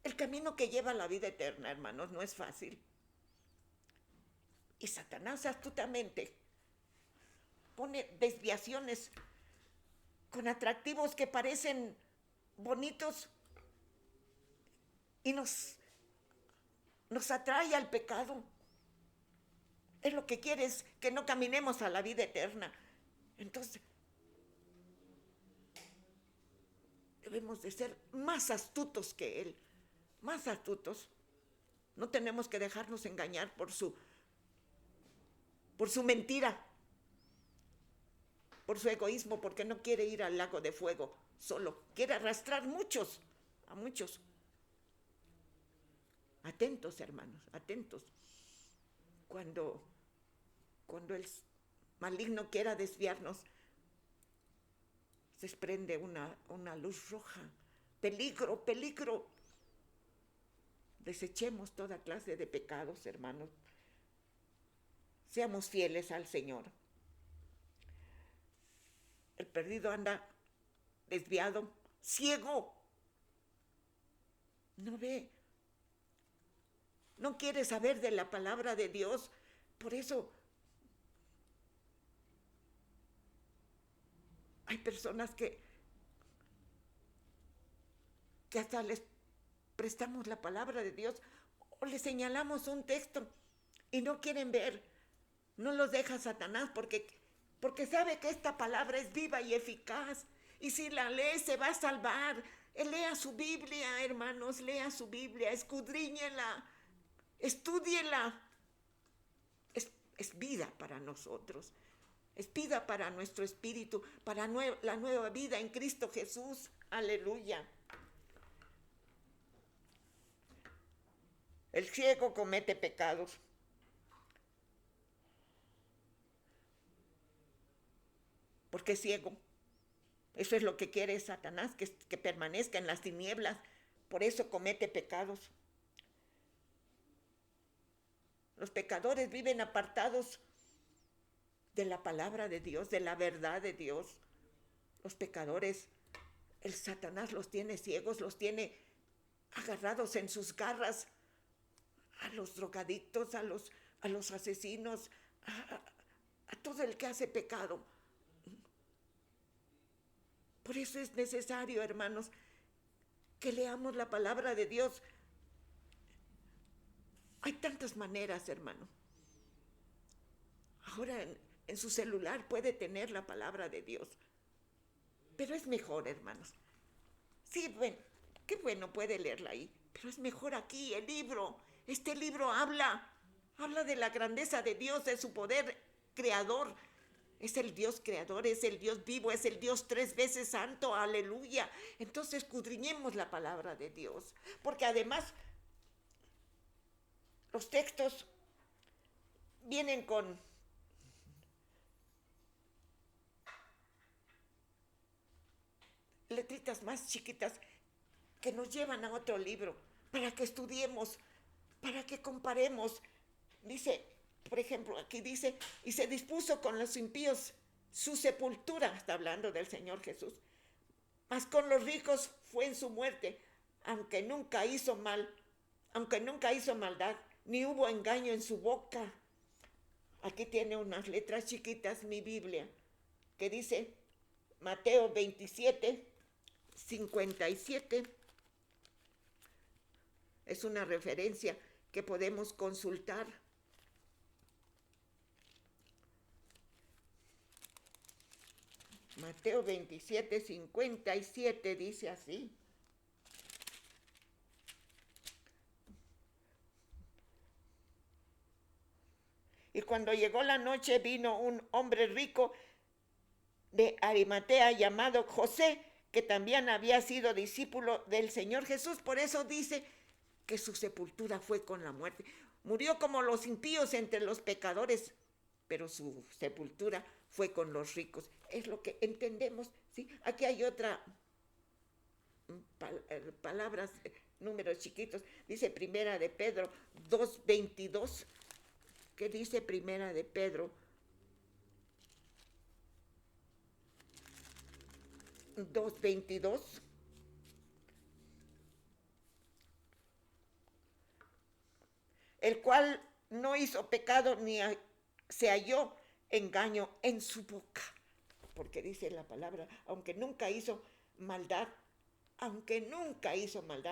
El camino que lleva a la vida eterna, hermanos, no es fácil. Y Satanás astutamente pone desviaciones con atractivos que parecen bonitos y nos atrae al pecado. Es lo que quiere, es que no caminemos a la vida eterna. Entonces, debemos de ser más astutos que él, más astutos. No tenemos que dejarnos engañar por su mentira, por su egoísmo, porque no quiere ir al lago de fuego solo. Quiere arrastrar a muchos. Atentos, hermanos, atentos. Cuando el maligno quiera desviarnos, se desprende una luz roja. Peligro, peligro. Desechemos toda clase de pecados, hermanos. Seamos fieles al Señor. El perdido anda desviado, ciego. No ve. No quiere saber de la palabra de Dios. Por eso hay personas que hasta les prestamos la palabra de Dios o les señalamos un texto y no quieren ver. No los deja Satanás porque sabe que esta palabra es viva y eficaz. Y si la lee, se va a salvar. Lea su Biblia, hermanos, lea su Biblia, escudriñela, estúdiela. Es vida para nosotros. Es vida para nuestro espíritu, para la nueva vida en Cristo Jesús. Aleluya. El ciego comete pecados. Porque es ciego. Eso es lo que quiere Satanás, que permanezca en las tinieblas. Por eso comete pecados. Los pecadores viven apartados de la palabra de Dios, de la verdad de Dios. Los pecadores, el Satanás los tiene ciegos, los tiene agarrados en sus garras. A los drogadictos, a los asesinos, a todo el que hace pecado. Por eso es necesario, hermanos, que leamos la palabra de Dios. Hay tantas maneras, hermano. Ahora en su celular puede tener la palabra de Dios. Pero es mejor, hermanos. Sí, bueno, qué bueno puede leerla ahí. Pero es mejor aquí, el libro. Este libro habla de la grandeza de Dios, de su poder creador. Es el Dios creador, es el Dios vivo, es el Dios 3 veces santo, aleluya. Entonces escudriñemos la palabra de Dios, porque además los textos vienen con letritas más chiquitas que nos llevan a otro libro, para que estudiemos, para que comparemos. Dice, por ejemplo, aquí dice: y se dispuso con los impíos su sepultura, está hablando del Señor Jesús, mas con los ricos fue en su muerte, aunque nunca hizo maldad, ni hubo engaño en su boca. Aquí tiene unas letras chiquitas mi Biblia, que dice Mateo 27, 57. Es una referencia que podemos consultar. Mateo 27, 57 dice así: Y cuando llegó la noche vino un hombre rico de Arimatea llamado José, que también había sido discípulo del Señor Jesús. Por eso dice que su sepultura fue con la muerte. Murió como los impíos entre los pecadores, pero su sepultura fue con los ricos. Es lo que entendemos, ¿sí? Aquí hay otra palabras, números chiquitos. Dice Primera de Pedro 2:22. ¿Qué dice Primera de Pedro 2:22? El cual no hizo pecado ni se halló engaño en su boca. Porque dice la palabra, aunque nunca hizo maldad,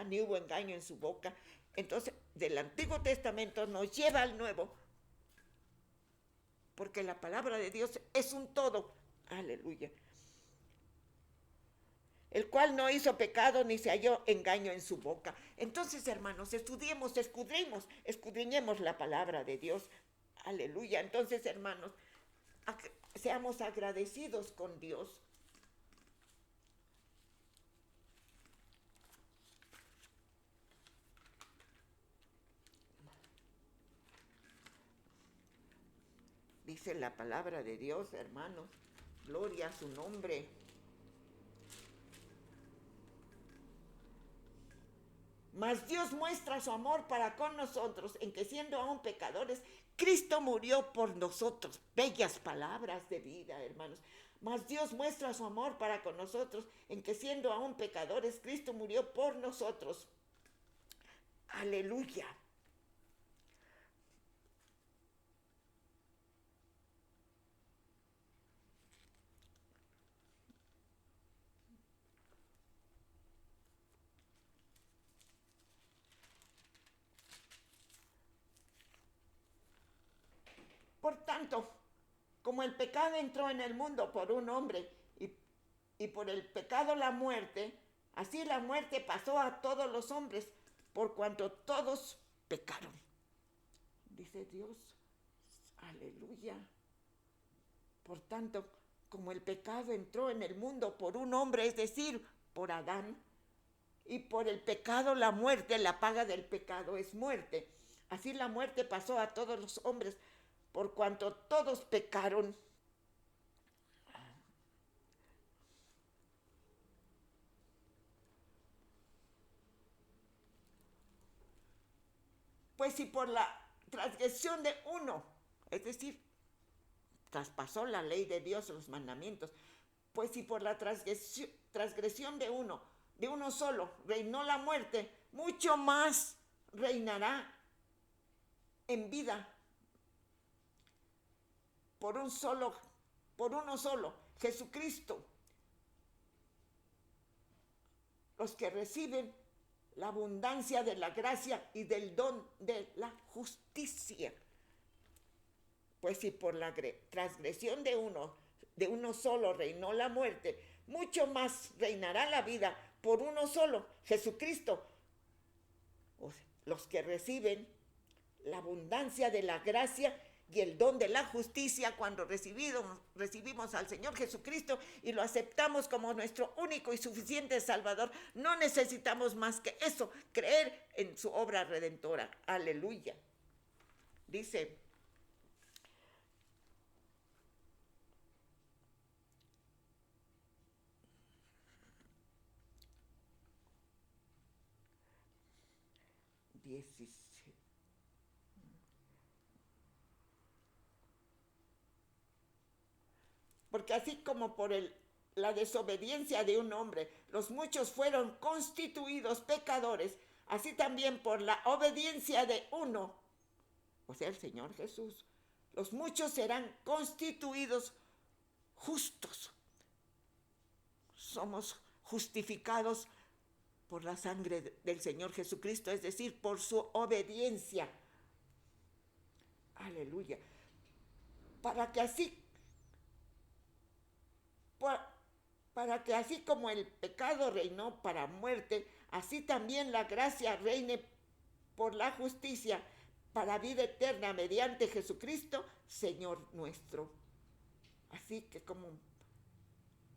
ni hubo engaño en su boca. Entonces, del Antiguo Testamento nos lleva al Nuevo, porque la palabra de Dios es un todo. Aleluya. El cual no hizo pecado ni se halló engaño en su boca. Entonces, hermanos, escudriñemos la palabra de Dios. Aleluya. Entonces, hermanos, seamos agradecidos con Dios. Dice la palabra de Dios, hermanos, gloria a su nombre. Mas Dios muestra su amor para con nosotros, en que siendo aún pecadores, Cristo murió por nosotros. Bellas palabras de vida, hermanos. Mas Dios muestra su amor para con nosotros, en que siendo aún pecadores, Cristo murió por nosotros. Aleluya. Por tanto, como el pecado entró en el mundo por un hombre y por el pecado la muerte, así la muerte pasó a todos los hombres, por cuanto todos pecaron. Dice Dios, aleluya. Por tanto, como el pecado entró en el mundo por un hombre, es decir, por Adán, y por el pecado la muerte, la paga del pecado es muerte. Así la muerte pasó a todos los hombres, por cuanto todos pecaron. Pues si por la transgresión de uno, es decir, traspasó la ley de Dios, los mandamientos, pues si por la transgresión de uno solo, reinó la muerte, mucho más reinará en vida por uno solo, Jesucristo, los que reciben la abundancia de la gracia y del don de la justicia. Pues si por la transgresión de uno solo reinó la muerte, mucho más reinará la vida por uno solo, Jesucristo, los que reciben la abundancia de la gracia y el don de la justicia. Cuando recibimos al Señor Jesucristo y lo aceptamos como nuestro único y suficiente Salvador, no necesitamos más que eso, creer en su obra redentora. Aleluya. Dice, porque así como por la desobediencia de un hombre, los muchos fueron constituidos pecadores, así también por la obediencia de uno, o sea, el Señor Jesús, los muchos serán constituidos justos. Somos justificados por la sangre del Señor Jesucristo, es decir, por su obediencia. Aleluya. Para que así como el pecado reinó para muerte, así también la gracia reine por la justicia para vida eterna mediante Jesucristo, Señor nuestro. Así que como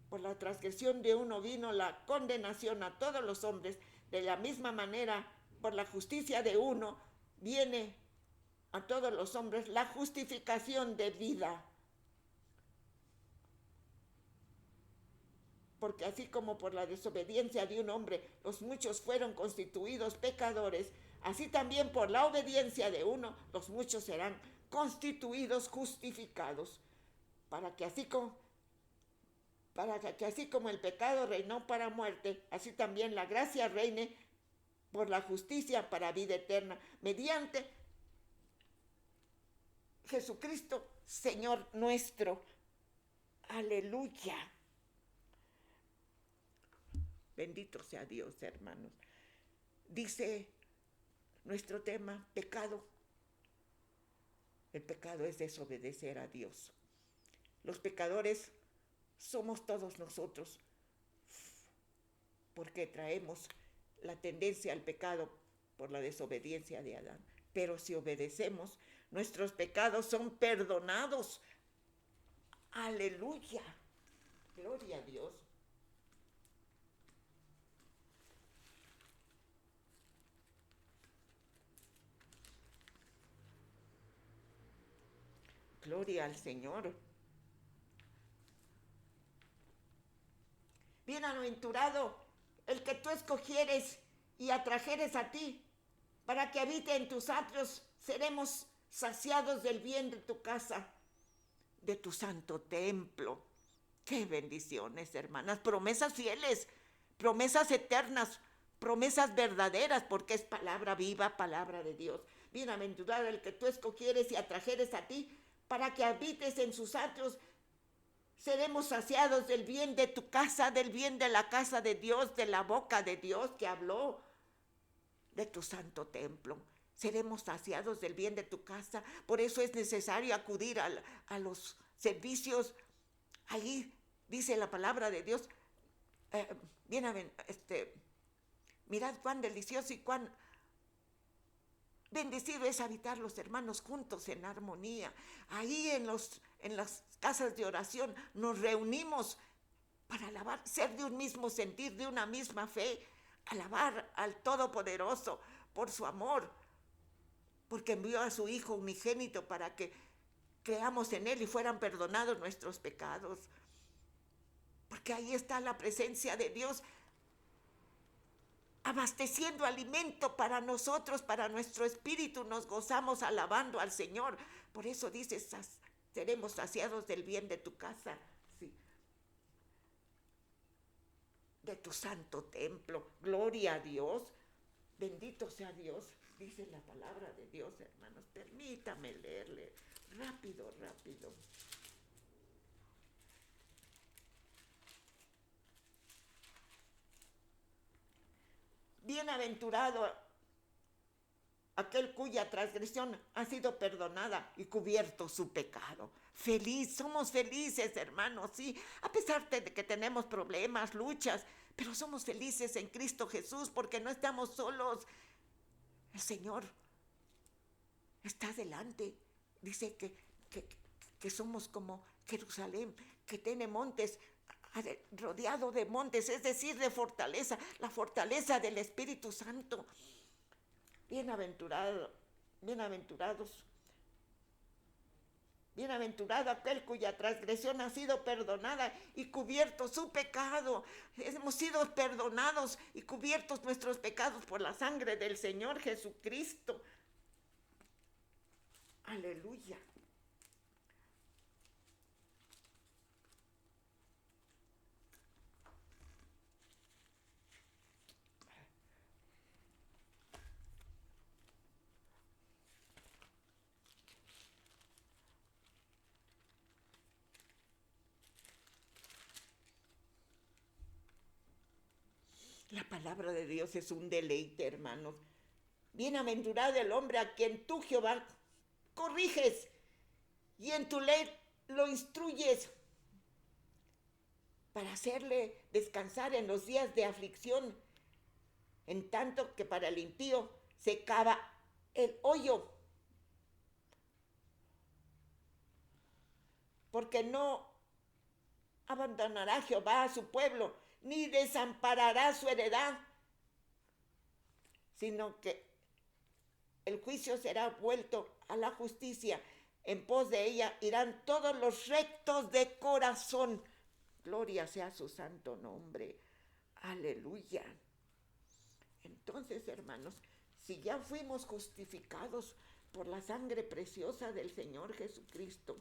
por la transgresión de uno vino la condenación a todos los hombres, de la misma manera, por la justicia de uno, viene a todos los hombres la justificación de vida. Porque así como por la desobediencia de un hombre los muchos fueron constituidos pecadores, así también por la obediencia de uno los muchos serán constituidos justificados, para que así como el pecado reinó para muerte, así también la gracia reine por la justicia para vida eterna, mediante Jesucristo, Señor nuestro. Aleluya. Bendito sea Dios, hermanos. Dice nuestro tema, pecado. El pecado es desobedecer a Dios. Los pecadores somos todos nosotros, porque traemos la tendencia al pecado por la desobediencia de Adán. Pero si obedecemos, nuestros pecados son perdonados. Aleluya. Gloria a Dios. Gloria al Señor. Bienaventurado el que tú escogieres y atrajeres a ti, para que habite en tus atrios. Seremos saciados del bien de tu casa, de tu santo templo. Qué bendiciones, hermanas. Promesas fieles, promesas eternas, promesas verdaderas, porque es palabra viva, palabra de Dios. Bienaventurado el que tú escogieres y atrajeres a ti, para que habites en sus atrios. Seremos saciados del bien de tu casa, del bien de la casa de Dios, de la boca de Dios que habló, de tu santo templo. Seremos saciados del bien de tu casa. Por eso es necesario acudir a los servicios. Ahí dice la palabra de Dios, mirad cuán delicioso y cuán bendecido es habitar los hermanos juntos en armonía. Ahí en las casas de oración nos reunimos para alabar, ser de un mismo sentir, de una misma fe, alabar al Todopoderoso por su amor, porque envió a su Hijo unigénito para que creamos en Él y fueran perdonados nuestros pecados. Porque ahí está la presencia de Dios, abasteciendo alimento para nosotros, para nuestro espíritu. Nos gozamos alabando al Señor. Por eso dice, seremos saciados del bien de tu casa, sí, de tu santo templo. Gloria a Dios. Bendito sea Dios. Dice la palabra de Dios, hermanos. Permítame leerle rápido. Bienaventurado aquel cuya transgresión ha sido perdonada y cubierto su pecado. Feliz, somos felices, hermanos, sí, a pesar de que tenemos problemas, luchas, pero somos felices en Cristo Jesús porque no estamos solos. El Señor está delante. Dice que somos como Jerusalén, que tiene montes, rodeado de montes, es decir, de fortaleza, la fortaleza del Espíritu Santo. Bienaventurado aquel cuya transgresión ha sido perdonada y cubierto su pecado. Hemos sido perdonados y cubiertos nuestros pecados por la sangre del Señor Jesucristo. Aleluya. La palabra de Dios es un deleite, hermanos. Bienaventurado el hombre a quien tú, Jehová, corriges y en tu ley lo instruyes para hacerle descansar en los días de aflicción, en tanto que para el impío se cava el hoyo porque no abandonará Jehová a su pueblo, ni desamparará su heredad, sino que el juicio será vuelto a la justicia. En pos de ella irán todos los rectos de corazón. Gloria sea su santo nombre. Aleluya. Entonces, hermanos, si ya fuimos justificados por la sangre preciosa del Señor Jesucristo,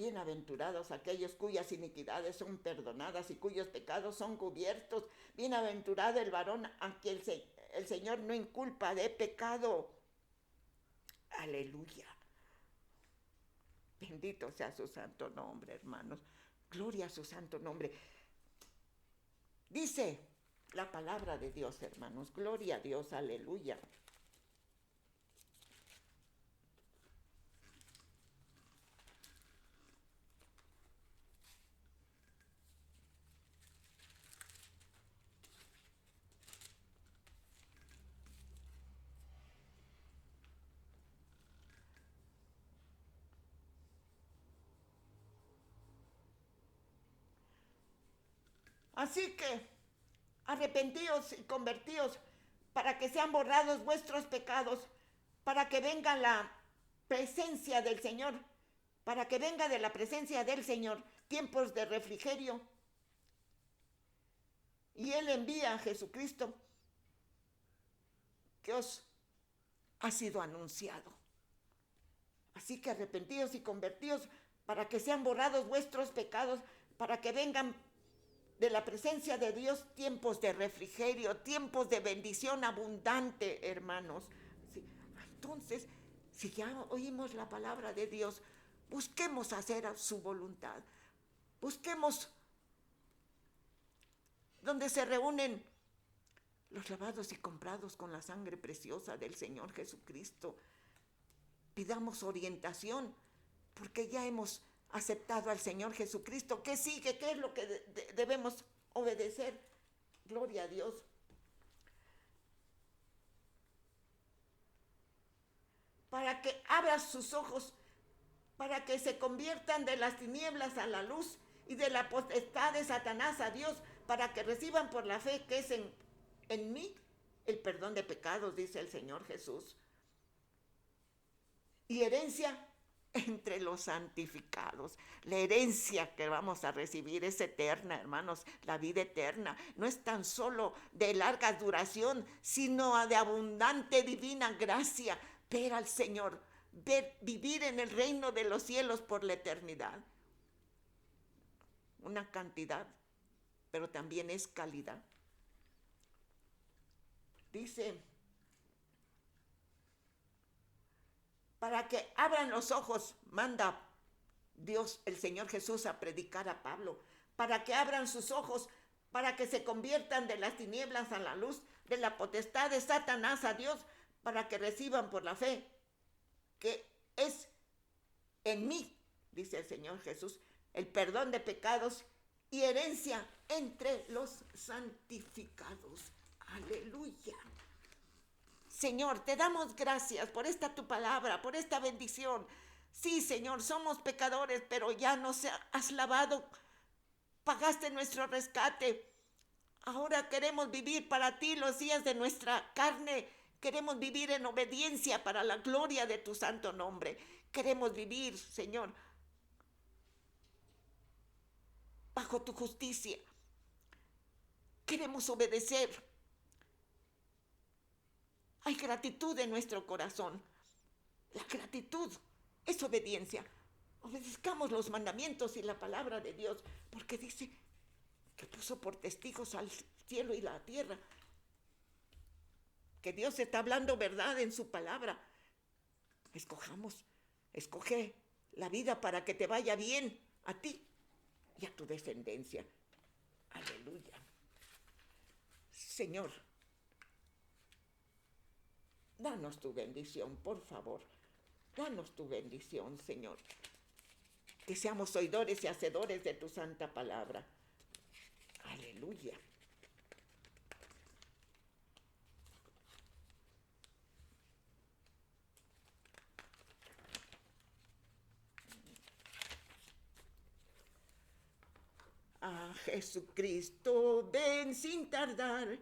bienaventurados aquellos cuyas iniquidades son perdonadas y cuyos pecados son cubiertos. Bienaventurado el varón a quien el Señor no inculpa de pecado. Aleluya. Bendito sea su santo nombre, hermanos. Gloria a su santo nombre. Dice la palabra de Dios, hermanos. Gloria a Dios, aleluya. Así que arrepentíos y convertíos para que sean borrados vuestros pecados, para que venga la presencia del Señor, para que venga de la presencia del Señor tiempos de refrigerio. Y Él envía a Jesucristo que os ha sido anunciado. Así que arrepentíos y convertíos para que sean borrados vuestros pecados, para que vengan de la presencia de Dios tiempos de refrigerio, tiempos de bendición abundante, hermanos. Sí. Entonces, si ya oímos la palabra de Dios, busquemos hacer su voluntad. Busquemos donde se reúnen los lavados y comprados con la sangre preciosa del Señor Jesucristo. Pidamos orientación, porque ya hemos aceptado al Señor Jesucristo. ¿Qué sigue? ¿Qué es lo que debemos obedecer? Gloria a Dios. Para que abra sus ojos, para que se conviertan de las tinieblas a la luz y de la potestad de Satanás a Dios, para que reciban por la fe que es en mí el perdón de pecados, dice el Señor Jesús. Y herencia entre los santificados. La herencia que vamos a recibir es eterna, hermanos. La vida eterna no es tan solo de larga duración, sino de abundante divina gracia. Ver al Señor, vivir en el reino de los cielos por la eternidad. Una cantidad, pero también es calidad. Dice, para que abran los ojos, manda Dios, el Señor Jesús, a predicar a Pablo, para que abran sus ojos, para que se conviertan de las tinieblas a la luz, de la potestad de Satanás a Dios, para que reciban por la fe que es en mí, dice el Señor Jesús, el perdón de pecados y herencia entre los santificados. Aleluya. Señor, te damos gracias por esta tu palabra, por esta bendición. Sí, Señor, somos pecadores, pero ya nos has lavado, pagaste nuestro rescate. Ahora queremos vivir para ti los días de nuestra carne. Queremos vivir en obediencia para la gloria de tu santo nombre. Queremos vivir, Señor, bajo tu justicia. Queremos obedecer. Hay gratitud en nuestro corazón. La gratitud es obediencia. Obedezcamos los mandamientos y la palabra de Dios, porque dice que puso por testigos al cielo y la tierra, que Dios está hablando verdad en su palabra. Escoge la vida para que te vaya bien a ti y a tu descendencia. Aleluya. Señor, Danos tu bendición, por favor. Danos tu bendición, Señor. Que seamos oidores y hacedores de tu santa palabra. Aleluya. A Jesucristo ven sin tardar,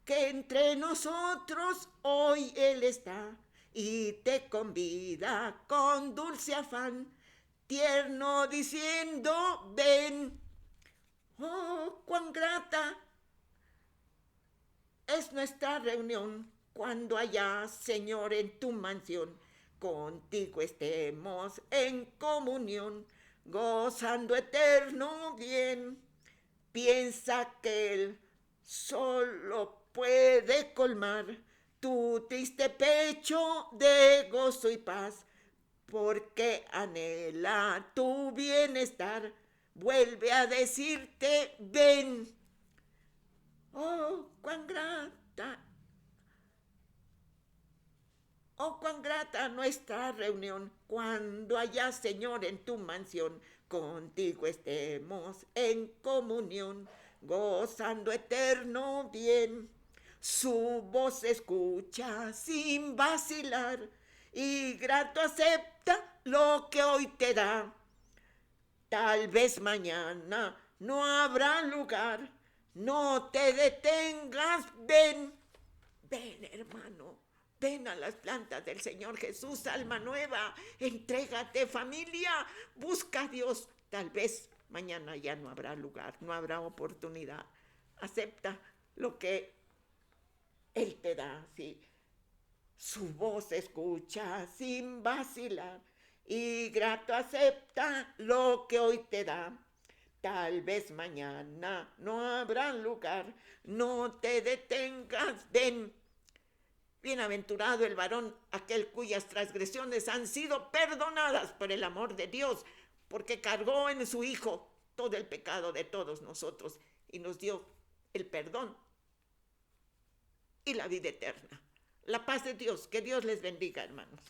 que entre nosotros hoy Él está y te convida con dulce afán, tierno diciendo ven. Oh, cuán grata es nuestra reunión cuando allá, Señor, en tu mansión, contigo estemos en comunión, gozando eterno bien. Piensa que Él solo puede colmar tu triste pecho de gozo y paz, porque anhela tu bienestar. Vuelve a decirte, ven. Oh, cuán grata, oh, cuán grata nuestra reunión, cuando allá, Señor, en tu mansión, contigo estemos en comunión, gozando eterno bien. Su voz escucha sin vacilar y grato acepta lo que hoy te da. Tal vez mañana no habrá lugar, no te detengas, ven, ven, hermano. Ven a las plantas del Señor Jesús, alma nueva, entrégate, familia, busca a Dios. Tal vez mañana ya no habrá lugar, no habrá oportunidad. Acepta lo que Él te da, sí. Su voz escucha sin vacilar y grato acepta lo que hoy te da. Tal vez mañana no habrá lugar, no te detengas, ven. Bienaventurado el varón aquel cuyas transgresiones han sido perdonadas por el amor de Dios, porque cargó en su Hijo todo el pecado de todos nosotros y nos dio el perdón y la vida eterna. La paz de Dios, que Dios les bendiga, hermanos.